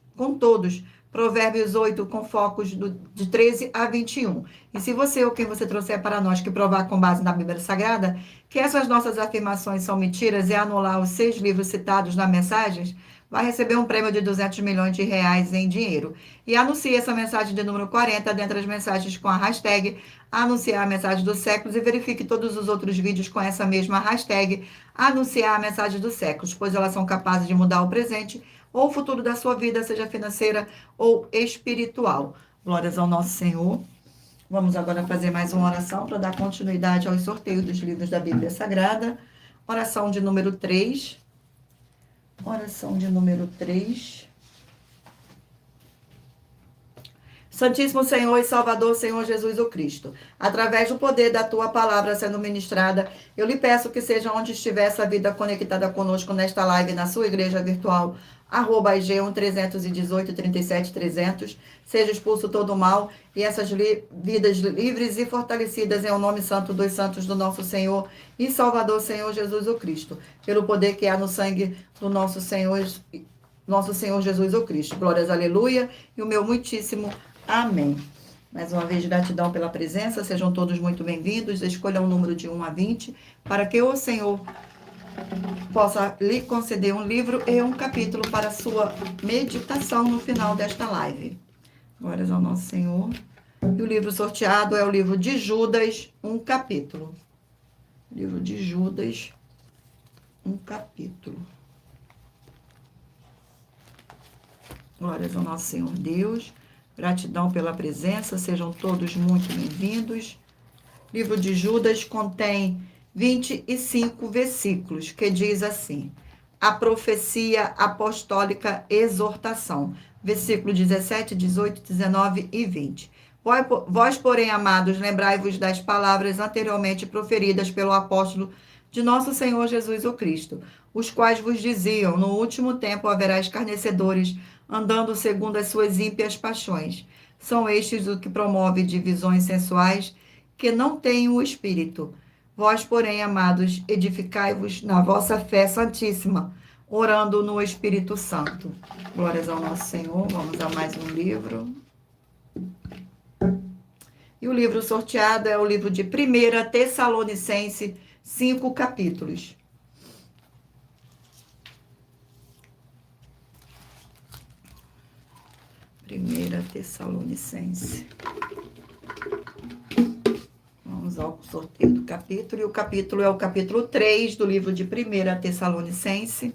Provérbios 8, com focos de 13 a 21. E se você ou quem você trouxer para nós que provar com base na Bíblia Sagrada que essas nossas afirmações são mentiras e anular os 6 livros citados na mensagem, vai receber um prêmio de 200 milhões de reais em dinheiro. E anuncie essa mensagem de número 40 dentre as mensagens com a hashtag anunciar a mensagem dos séculos e verifique todos os outros vídeos com essa mesma hashtag anunciar a mensagem dos séculos, pois elas são capazes de mudar o presente ou o futuro da sua vida, seja financeira ou espiritual. Glórias ao nosso Senhor. Vamos agora fazer mais uma oração para dar continuidade ao sorteio dos livros da Bíblia Sagrada. Oração de número 3. Oração de número 3. Santíssimo Senhor e Salvador, Senhor Jesus o Cristo, através do poder da Tua palavra sendo ministrada, eu lhe peço que seja onde estiver essa vida conectada conosco nesta live, na sua igreja virtual, @IG1 318 37 300, seja expulso todo o mal e essas vidas livres e fortalecidas em o nome santo dos santos do nosso Senhor e Salvador, Senhor Jesus o Cristo, pelo poder que há no sangue do nosso Senhor Jesus o Cristo. Glórias, aleluia, e o meu muitíssimo amém. Mais uma vez, gratidão pela presença, sejam todos muito bem-vindos, escolham um número de 1 a 20, para que o Senhor possa lhe conceder um livro e um capítulo para a sua meditação no final desta live. Glórias ao nosso Senhor. E o livro sorteado é o livro de Judas, um capítulo. Livro de Judas, um capítulo. Glórias ao nosso Senhor Deus. Gratidão pela presença, sejam todos muito bem-vindos. Livro de Judas contém 25 versículos, que diz assim: a profecia apostólica exortação. Versículo 17, 18, 19 e 20. Vós, porém, amados, lembrai-vos das palavras anteriormente proferidas pelo apóstolo de nosso Senhor Jesus o Cristo, os quais vos diziam, no último tempo haverá escarnecedores, andando segundo as suas ímpias paixões. São estes os que promovem divisões sensuais, que não têm o Espírito. Vós, porém, amados, edificai-vos na vossa fé santíssima, orando no Espírito Santo. Glórias ao nosso Senhor. Vamos a mais um livro. E o livro sorteado é o livro de 1 Tessalonicenses, 5 capítulos. 1 Tessalonicenses. Vamos ao sorteio do capítulo. E o capítulo é o capítulo 3 do livro de 1 Tessalonicenses.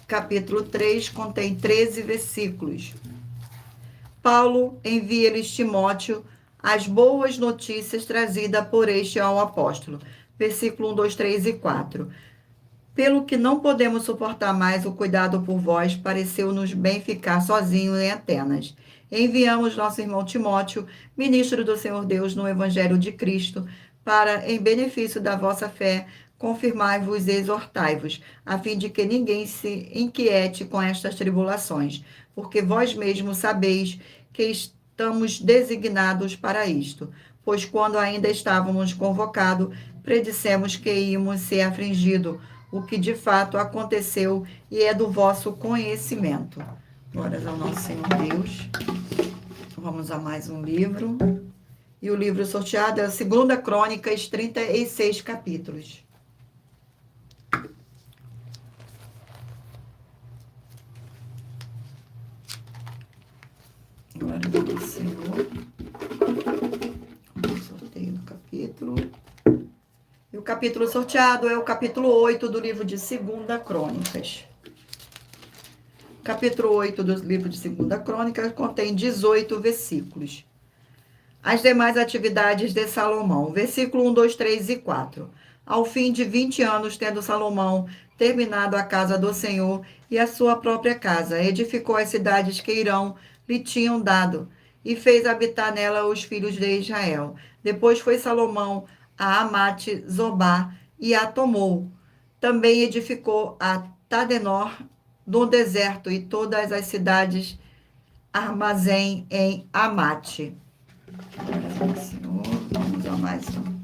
Capítulo 3 contém 13 versículos. Paulo envia-lhes Timóteo, as boas notícias trazidas por este ao apóstolo. Versículo 1, 2, 3 e 4. Pelo que não podemos suportar mais o cuidado por vós, pareceu-nos bem ficar sozinhos em Atenas. Enviamos nosso irmão Timóteo, ministro do Senhor Deus no Evangelho de Cristo, para, em benefício da vossa fé, confirmai-vos e exortai-vos, a fim de que ninguém se inquiete com estas tribulações, porque vós mesmos sabeis que estamos designados para isto. Pois quando ainda estávamos convocados, predissemos que íamos ser afligidos, o que de fato aconteceu e é do vosso conhecimento. Glórias ao nosso Senhor Deus. Vamos a mais um livro. E o livro sorteado é a 2 Crônicas, 36 capítulos. Glória ao nosso Senhor. Vamos sorteio do capítulo. E o capítulo sorteado é o capítulo 8 do livro de 2 Crônicas. Capítulo 8 do livro de 2 Crônicas contém 18 versículos. As demais atividades de Salomão. Versículo 1, 2, 3 e 4. Ao fim de 20 anos, tendo Salomão terminado a casa do Senhor e a sua própria casa, edificou as cidades que Irão lhe tinham dado e fez habitar nela os filhos de Israel. Depois foi Salomão a Amate Zobá e a tomou. Também edificou a Tadenor no deserto e todas as cidades armazém em Amate. Senhor, vamos a mais um.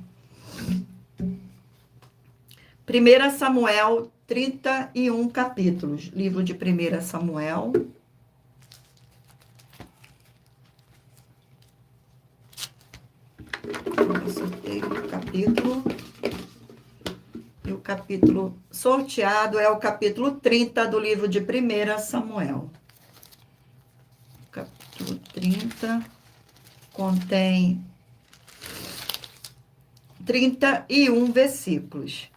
1 Samuel, 31 capítulos. Livro de 1 Samuel. Eu sorteio o capítulo. E o capítulo sorteado é o capítulo 30 do livro de 1 Samuel. Capítulo 30 contém 31 versículos.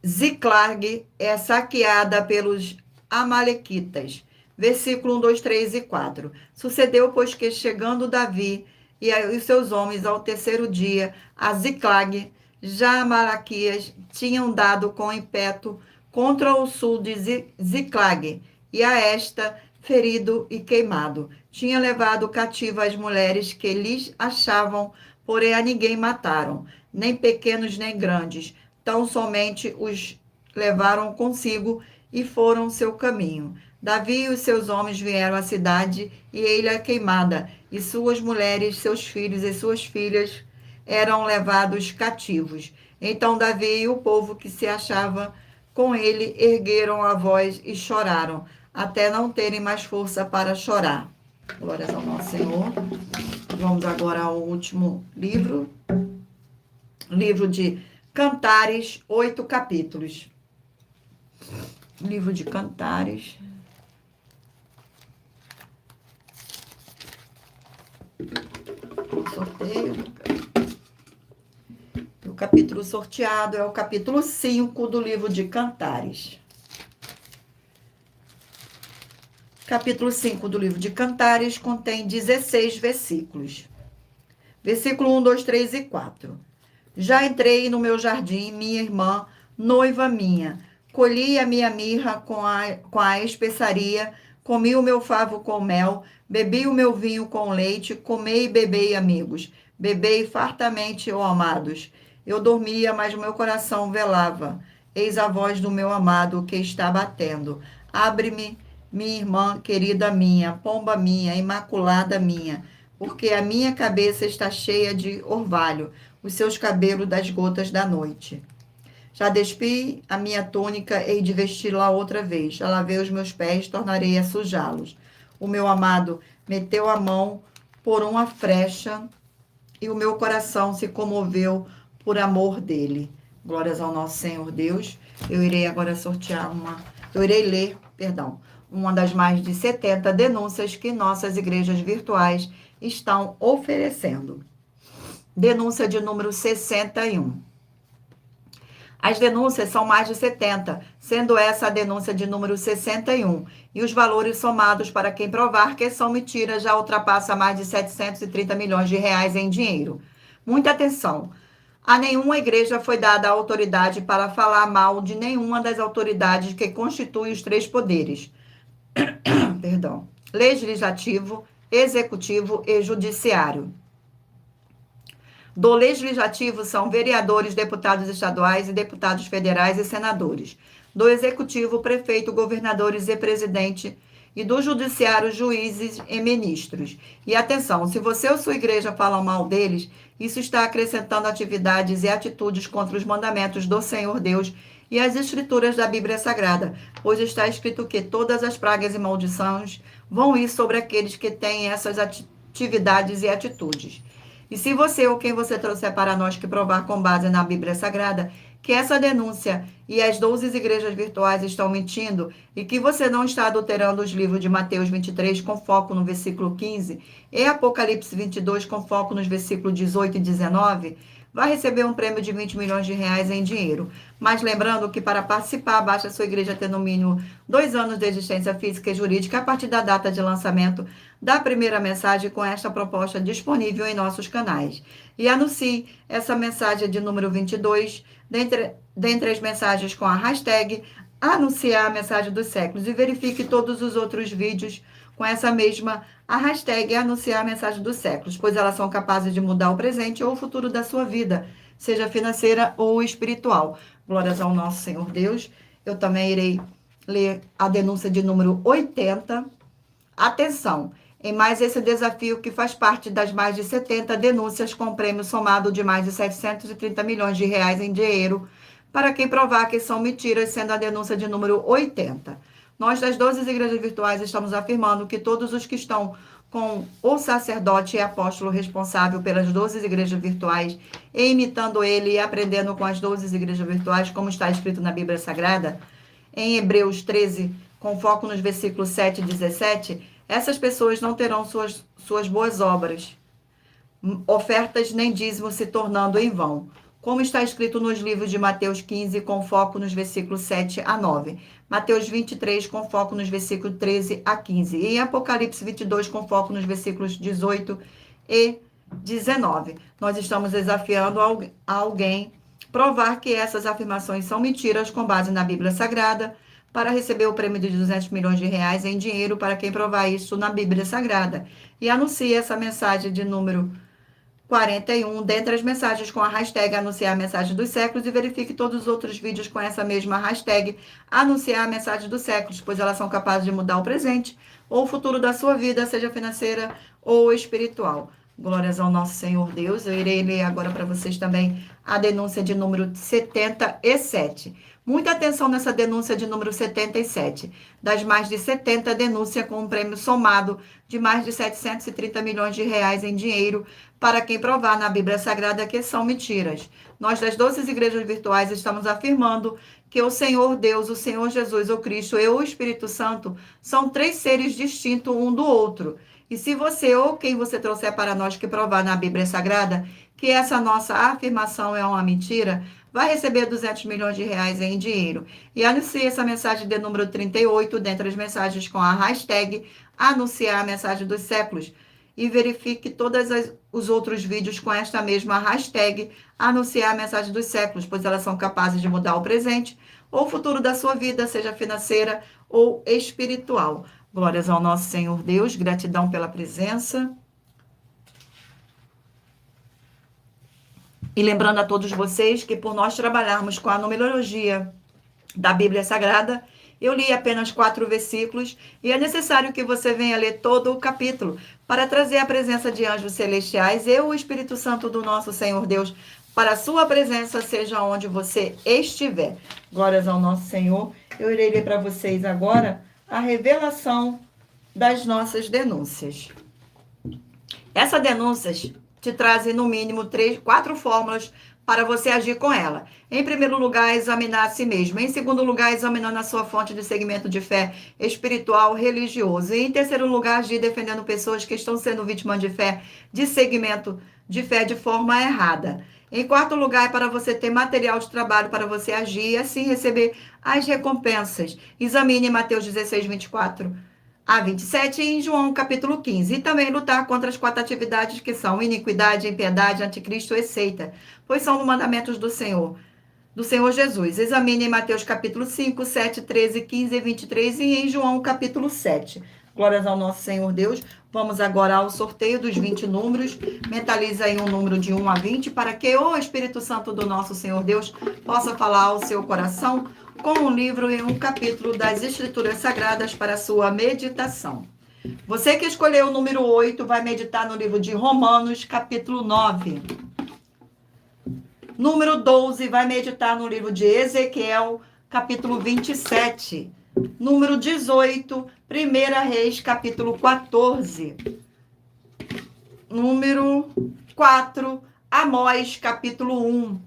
Ziclag é saqueada pelos amalequitas. Versículo 1, 2, 3 e 4. Sucedeu, pois, que chegando Davi e os seus homens ao terceiro dia a Ziclag, já Malaquias tinham dado com impeto contra o sul de Ziclag, e a esta ferido e queimado. Tinha levado cativa as mulheres que lhes achavam, porém a ninguém mataram, nem pequenos nem grandes, tão somente os levaram consigo e foram seu caminho. Davi e os seus homens vieram à cidade e ele queimada, e suas mulheres, seus filhos e suas filhas eram levados cativos. Então Davi e o povo que se achava com ele ergueram a voz e choraram, até não terem mais força para chorar. Glórias ao nosso Senhor. Vamos agora ao último livro. Livro de Cantares, 8 capítulos. Livro de Cantares. Sorteio. O capítulo sorteado é o capítulo 5 do livro de Cantares. Capítulo 5 do livro de Cantares contém 16 versículos. Versículo 1, 2, 3 e 4. Já entrei no meu jardim, minha irmã, noiva minha. Colhi a minha mirra com a especiaria, comi o meu favo com mel, bebi o meu vinho com leite, comei e bebei, amigos. Bebei fartamente, ó amados. Eu dormia, mas o meu coração velava. Eis a voz do meu amado que está batendo. Abre-me, minha irmã, querida minha, pomba minha, imaculada minha, porque a minha cabeça está cheia de orvalho, os seus cabelos das gotas da noite. Já despi a minha túnica, hei de vesti-la outra vez. Já lavei os meus pés, tornarei a sujá-los. O meu amado meteu a mão por uma frecha e o meu coração se comoveu por amor dele. Glórias ao nosso Senhor Deus. Eu irei agora ler, uma das mais de 70 denúncias que nossas igrejas virtuais estão oferecendo. Denúncia de número 61. As denúncias são mais de 70, sendo essa a denúncia de número 61. E os valores somados para quem provar que são mentiras já ultrapassa mais de 730 milhões de reais em dinheiro. Muita atenção. A nenhuma igreja foi dada a autoridade para falar mal de nenhuma das autoridades que constituem os três poderes. Perdão. Legislativo, executivo e judiciário. Do legislativo são vereadores, deputados estaduais e deputados federais e senadores. Do executivo, prefeito, governadores e presidente. E do judiciário, juízes e ministros. E atenção, se você ou sua igreja falam mal deles, isso está acrescentando atividades e atitudes contra os mandamentos do Senhor Deus e as escrituras da Bíblia Sagrada, pois está escrito que todas as pragas e maldições vão ir sobre aqueles que têm essas atividades e atitudes. E se você ou quem você trouxer para nós que provar com base na Bíblia Sagrada que essa denúncia e as 12 igrejas virtuais estão mentindo e que você não está adulterando os livros de Mateus 23 com foco no versículo 15 e Apocalipse 22 com foco nos versículos 18 e 19, vai receber um prêmio de 20 milhões de reais em dinheiro. Mas lembrando que para participar, basta a sua igreja ter no mínimo 2 anos de existência física e jurídica a partir da data de lançamento da primeira mensagem com esta proposta disponível em nossos canais. E anuncie essa mensagem de número 22, dentre as mensagens com a hashtag anunciar a mensagem dos séculos e verifique todos os outros vídeos com essa mesma a hashtag anunciar a mensagem dos séculos, pois elas são capazes de mudar o presente ou o futuro da sua vida, seja financeira ou espiritual. Glórias ao nosso Senhor Deus. Eu também irei ler a denúncia de número 80. Atenção, em mais esse desafio que faz parte das mais de 70 denúncias com prêmio somado de mais de 730 milhões de reais em dinheiro para quem provar que são mentiras, sendo a denúncia de número 80. Nós, das 12 igrejas virtuais, estamos afirmando que todos os que estão com o sacerdote e apóstolo responsável pelas 12 igrejas virtuais, e imitando ele e aprendendo com as 12 igrejas virtuais, como está escrito na Bíblia Sagrada, em Hebreus 13, com foco nos versículos 7 e 17, essas pessoas não terão suas boas obras, ofertas nem dízimos se tornando em vão. Como está escrito nos livros de Mateus 15, com foco nos versículos 7 a 9. Mateus 23, com foco nos versículos 13 a 15. E em Apocalipse 22, com foco nos versículos 18 e 19. Nós estamos desafiando a alguém provar que essas afirmações são mentiras com base na Bíblia Sagrada, para receber o prêmio de 200 milhões de reais em dinheiro para quem provar isso na Bíblia Sagrada. E anuncie essa mensagem de número 41, dentre as mensagens com a hashtag anunciar a mensagem dos séculos e verifique todos os outros vídeos com essa mesma hashtag anunciar a mensagem dos séculos, pois elas são capazes de mudar o presente ou o futuro da sua vida, seja financeira ou espiritual. Glórias ao nosso Senhor Deus. Eu irei ler agora para vocês também a denúncia de número 77. Muita atenção nessa denúncia de número 77. Das mais de 70 denúncias com um prêmio somado de mais de 730 milhões de reais em dinheiro para quem provar na Bíblia Sagrada que são mentiras. Nós, das 12 igrejas virtuais, estamos afirmando que o Senhor Deus, o Senhor Jesus, o Cristo e o Espírito Santo são três seres distintos um do outro. E se você ou quem você trouxer para nós que provar na Bíblia Sagrada que essa nossa afirmação é uma mentira, vai receber 200 milhões de reais em dinheiro. E anuncie essa mensagem de número 38, dentre as mensagens com a hashtag anunciar a mensagem dos séculos. E verifique todos os outros vídeos com esta mesma hashtag anunciar a mensagem dos séculos, pois elas são capazes de mudar o presente ou o futuro da sua vida, seja financeira ou espiritual. Glórias ao nosso Senhor Deus, gratidão pela presença. E lembrando a todos vocês que por nós trabalharmos com a numerologia da Bíblia Sagrada, eu li apenas 4 versículos e é necessário que você venha ler todo o capítulo para trazer a presença de anjos celestiais e o Espírito Santo do nosso Senhor Deus para a sua presença, seja onde você estiver. Glórias ao nosso Senhor. Eu irei ler para vocês agora a revelação das nossas denúncias. Essas denúncias te trazem, no mínimo, 4 fórmulas para você agir com ela. Em primeiro lugar, examinar a si mesmo. Em segundo lugar, examinando a sua fonte de segmento de fé espiritual, religioso. E em terceiro lugar, agir defendendo pessoas que estão sendo vítimas de fé, de segmento de fé de forma errada. Em quarto lugar, é para você ter material de trabalho para você agir e assim receber as recompensas. Examine Mateus 16, 24 a 27 e em João capítulo 15. E também lutar contra as 4 atividades que são iniquidade, impiedade, anticristo e seita, pois são mandamentos do Senhor Jesus. Examine em Mateus capítulo 5, 7, 13, 15 e 23 e em João capítulo 7. Glórias ao nosso Senhor Deus. Vamos agora ao sorteio dos 20 números. Mentalize aí um número de 1 a 20 para que o Espírito Santo do nosso Senhor Deus possa falar ao seu coração com um livro e um capítulo das Escrituras Sagradas para a sua meditação. Você que escolheu o número 8 vai meditar no livro de Romanos, capítulo 9. Número 12 vai meditar no livro de Ezequiel, capítulo 27. Número 18, 1 Reis, capítulo 14. Número 4, Amós, capítulo 1.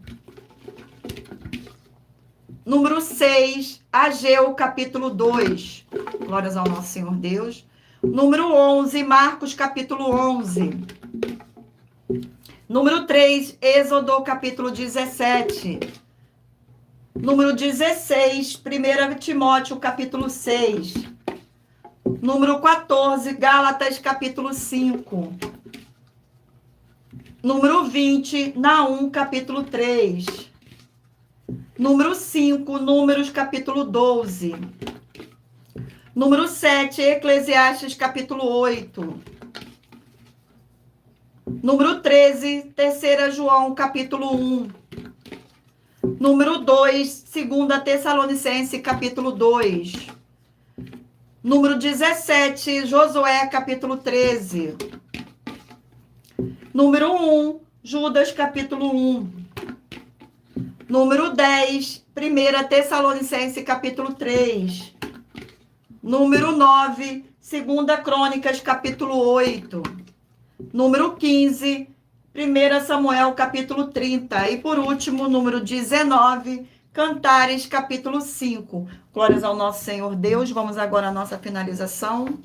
Número 6, Ageu, capítulo 2. Glórias ao nosso Senhor Deus. Número 11, Marcos, capítulo 11. Número 3, Êxodo, capítulo 17. Número 16, 1 Timóteo, capítulo 6. Número 14, Gálatas, capítulo 5. Número 20, Naum, capítulo 3. Número 5, Números, capítulo 12. Número 7, Eclesiastes, capítulo 8. Número 13, 3 João, capítulo 1. Número 2, 2 Tessalonicenses, capítulo 2. Número 17, Josué, capítulo 13. Número 1, Judas, capítulo 1. Número 10, 1 Tessalonicenses, capítulo 3. Número 9, 2 Crônicas, capítulo 8. Número 15, 1 Samuel, capítulo 30. E por último, número 19, Cantares, capítulo 5. Glórias ao nosso Senhor Deus. Vamos agora à nossa finalização.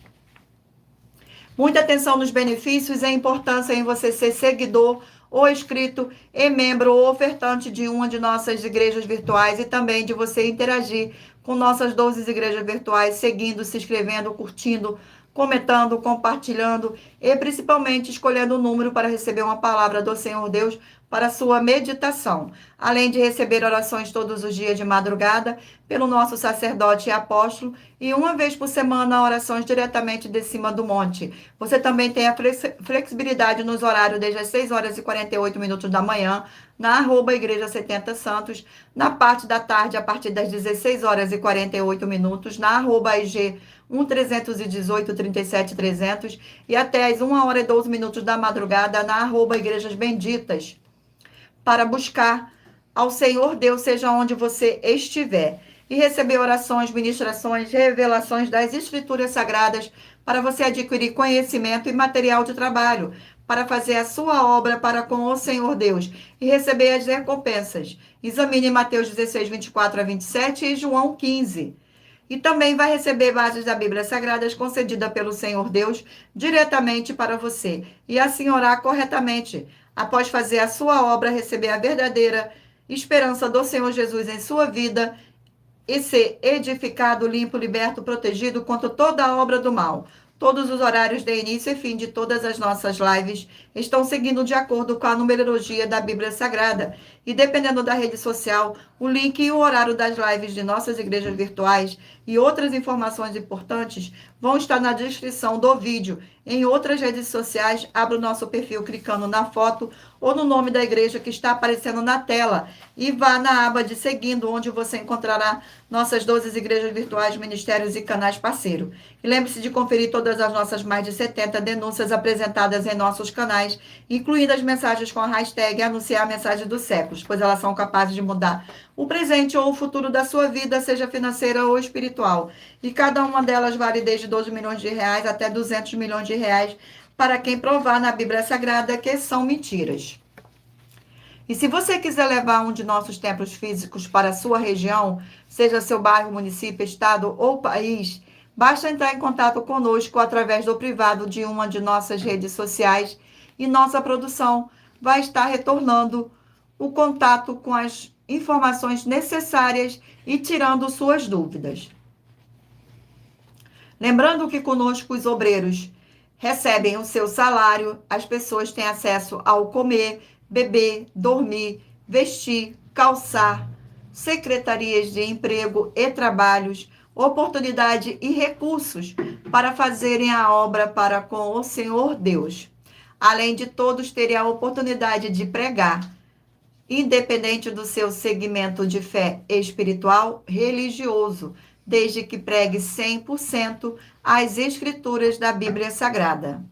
Muita atenção nos benefícios e a importância em você ser seguidor ou inscrito e membro ou ofertante de uma de nossas igrejas virtuais e também de você interagir com nossas 12 igrejas virtuais, seguindo, se inscrevendo, curtindo, comentando, compartilhando e principalmente escolhendo o número para receber uma palavra do Senhor Deus para a sua meditação, além de receber orações todos os dias de madrugada pelo nosso sacerdote e apóstolo e uma vez por semana orações diretamente de cima do monte. Você também tem a flexibilidade nos horários desde as 6 horas e 48 minutos da manhã, na Igreja 70 Santos, na parte da tarde a partir das 16 horas e 48 minutos, na IG 1318 37 300 e até as 1 hora e 12 minutos da madrugada na Igrejas Benditas, para buscar ao Senhor Deus, seja onde você estiver, e receber orações, ministrações, revelações das Escrituras Sagradas, para você adquirir conhecimento e material de trabalho, para fazer a sua obra para com o Senhor Deus e receber as recompensas. Examine Mateus 16, 24 a 27 e João 15. E também vai receber bases da Bíblia Sagradas concedida pelo Senhor Deus diretamente para você. E assim orar corretamente. Após fazer a sua obra, receber a verdadeira esperança do Senhor Jesus em sua vida e ser edificado, limpo, liberto, protegido contra toda a obra do mal. Todos os horários de início e fim de todas as nossas lives estão seguindo de acordo com a numerologia da Bíblia Sagrada. E dependendo da rede social, o link e o horário das lives de nossas igrejas virtuais e outras informações importantes vão estar na descrição do vídeo. Em outras redes sociais, abra o nosso perfil clicando na foto ou no nome da igreja que está aparecendo na tela e vá na aba de seguindo, onde você encontrará nossas 12 igrejas virtuais, ministérios e canais parceiro. E lembre-se de conferir todas as nossas mais de 70 denúncias apresentadas em nossos canais, incluindo as mensagens com a hashtag Anunciar a Mensagem dos Séculos, pois elas são capazes de mudar o presente ou o futuro da sua vida, seja financeira ou espiritual. E cada uma delas vale desde 12 milhões de reais até 200 milhões de reais para quem provar na Bíblia Sagrada que são mentiras. E se você quiser levar um de nossos templos físicos para a sua região, seja seu bairro, município, estado ou país, basta entrar em contato conosco através do privado de uma de nossas redes sociais e nossa produção vai estar retornando o contato com as informações necessárias e tirando suas dúvidas. Lembrando que conosco os obreiros recebem o seu salário, as pessoas têm acesso ao comer, beber, dormir, vestir, calçar, secretarias de emprego e trabalhos, oportunidade e recursos para fazerem a obra para com o Senhor Deus. Além de todos terem a oportunidade de pregar, independente do seu segmento de fé espiritual, religioso, desde que pregue 100% as escrituras da Bíblia Sagrada.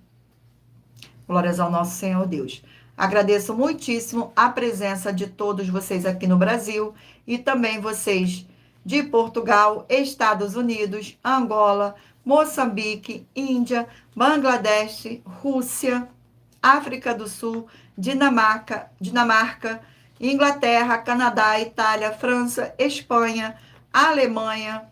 Glórias ao nosso Senhor Deus. Agradeço muitíssimo a presença de todos vocês aqui no Brasil e também vocês de Portugal, Estados Unidos, Angola, Moçambique, Índia, Bangladesh, Rússia, África do Sul, Dinamarca, Inglaterra, Canadá, Itália, França, Espanha, Alemanha,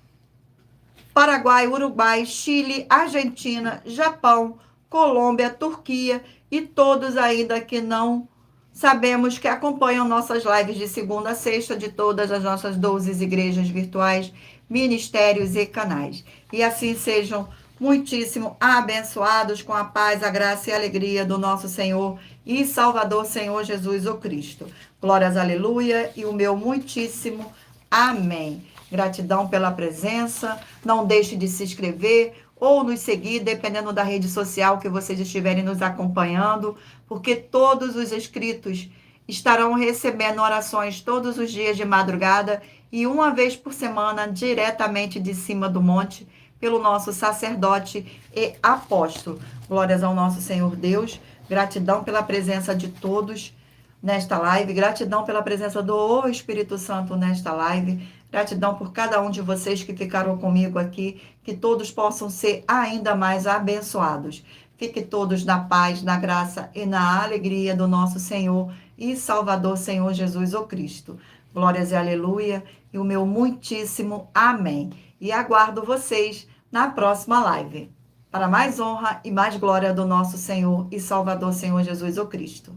Paraguai, Uruguai, Chile, Argentina, Japão, Colômbia, Turquia e todos ainda que não sabemos que acompanham nossas lives de segunda a sexta de todas as nossas 12 igrejas virtuais, ministérios e canais. E assim sejam muitíssimo abençoados com a paz, a graça e a alegria do nosso Senhor e Salvador, Senhor Jesus o Cristo. Glórias, aleluia, e o meu muitíssimo amém. Gratidão pela presença. Não deixe de se inscrever ou nos seguir, dependendo da rede social que vocês estiverem nos acompanhando, porque todos os inscritos estarão recebendo orações todos os dias de madrugada e uma vez por semana, diretamente de cima do monte, pelo nosso sacerdote e apóstolo. Glórias ao nosso Senhor Deus. Gratidão pela presença de todos nesta live. Gratidão pela presença do Espírito Santo nesta live. Gratidão por cada um de vocês que ficaram comigo aqui. Que todos possam ser ainda mais abençoados. Fique todos na paz, na graça e na alegria do nosso Senhor e Salvador, Senhor Jesus o Cristo. Glórias e aleluia. E o meu muitíssimo amém. E aguardo vocês na próxima live, para mais honra e mais glória do nosso Senhor e Salvador, Senhor Jesus o Cristo.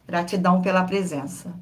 Gratidão pela presença.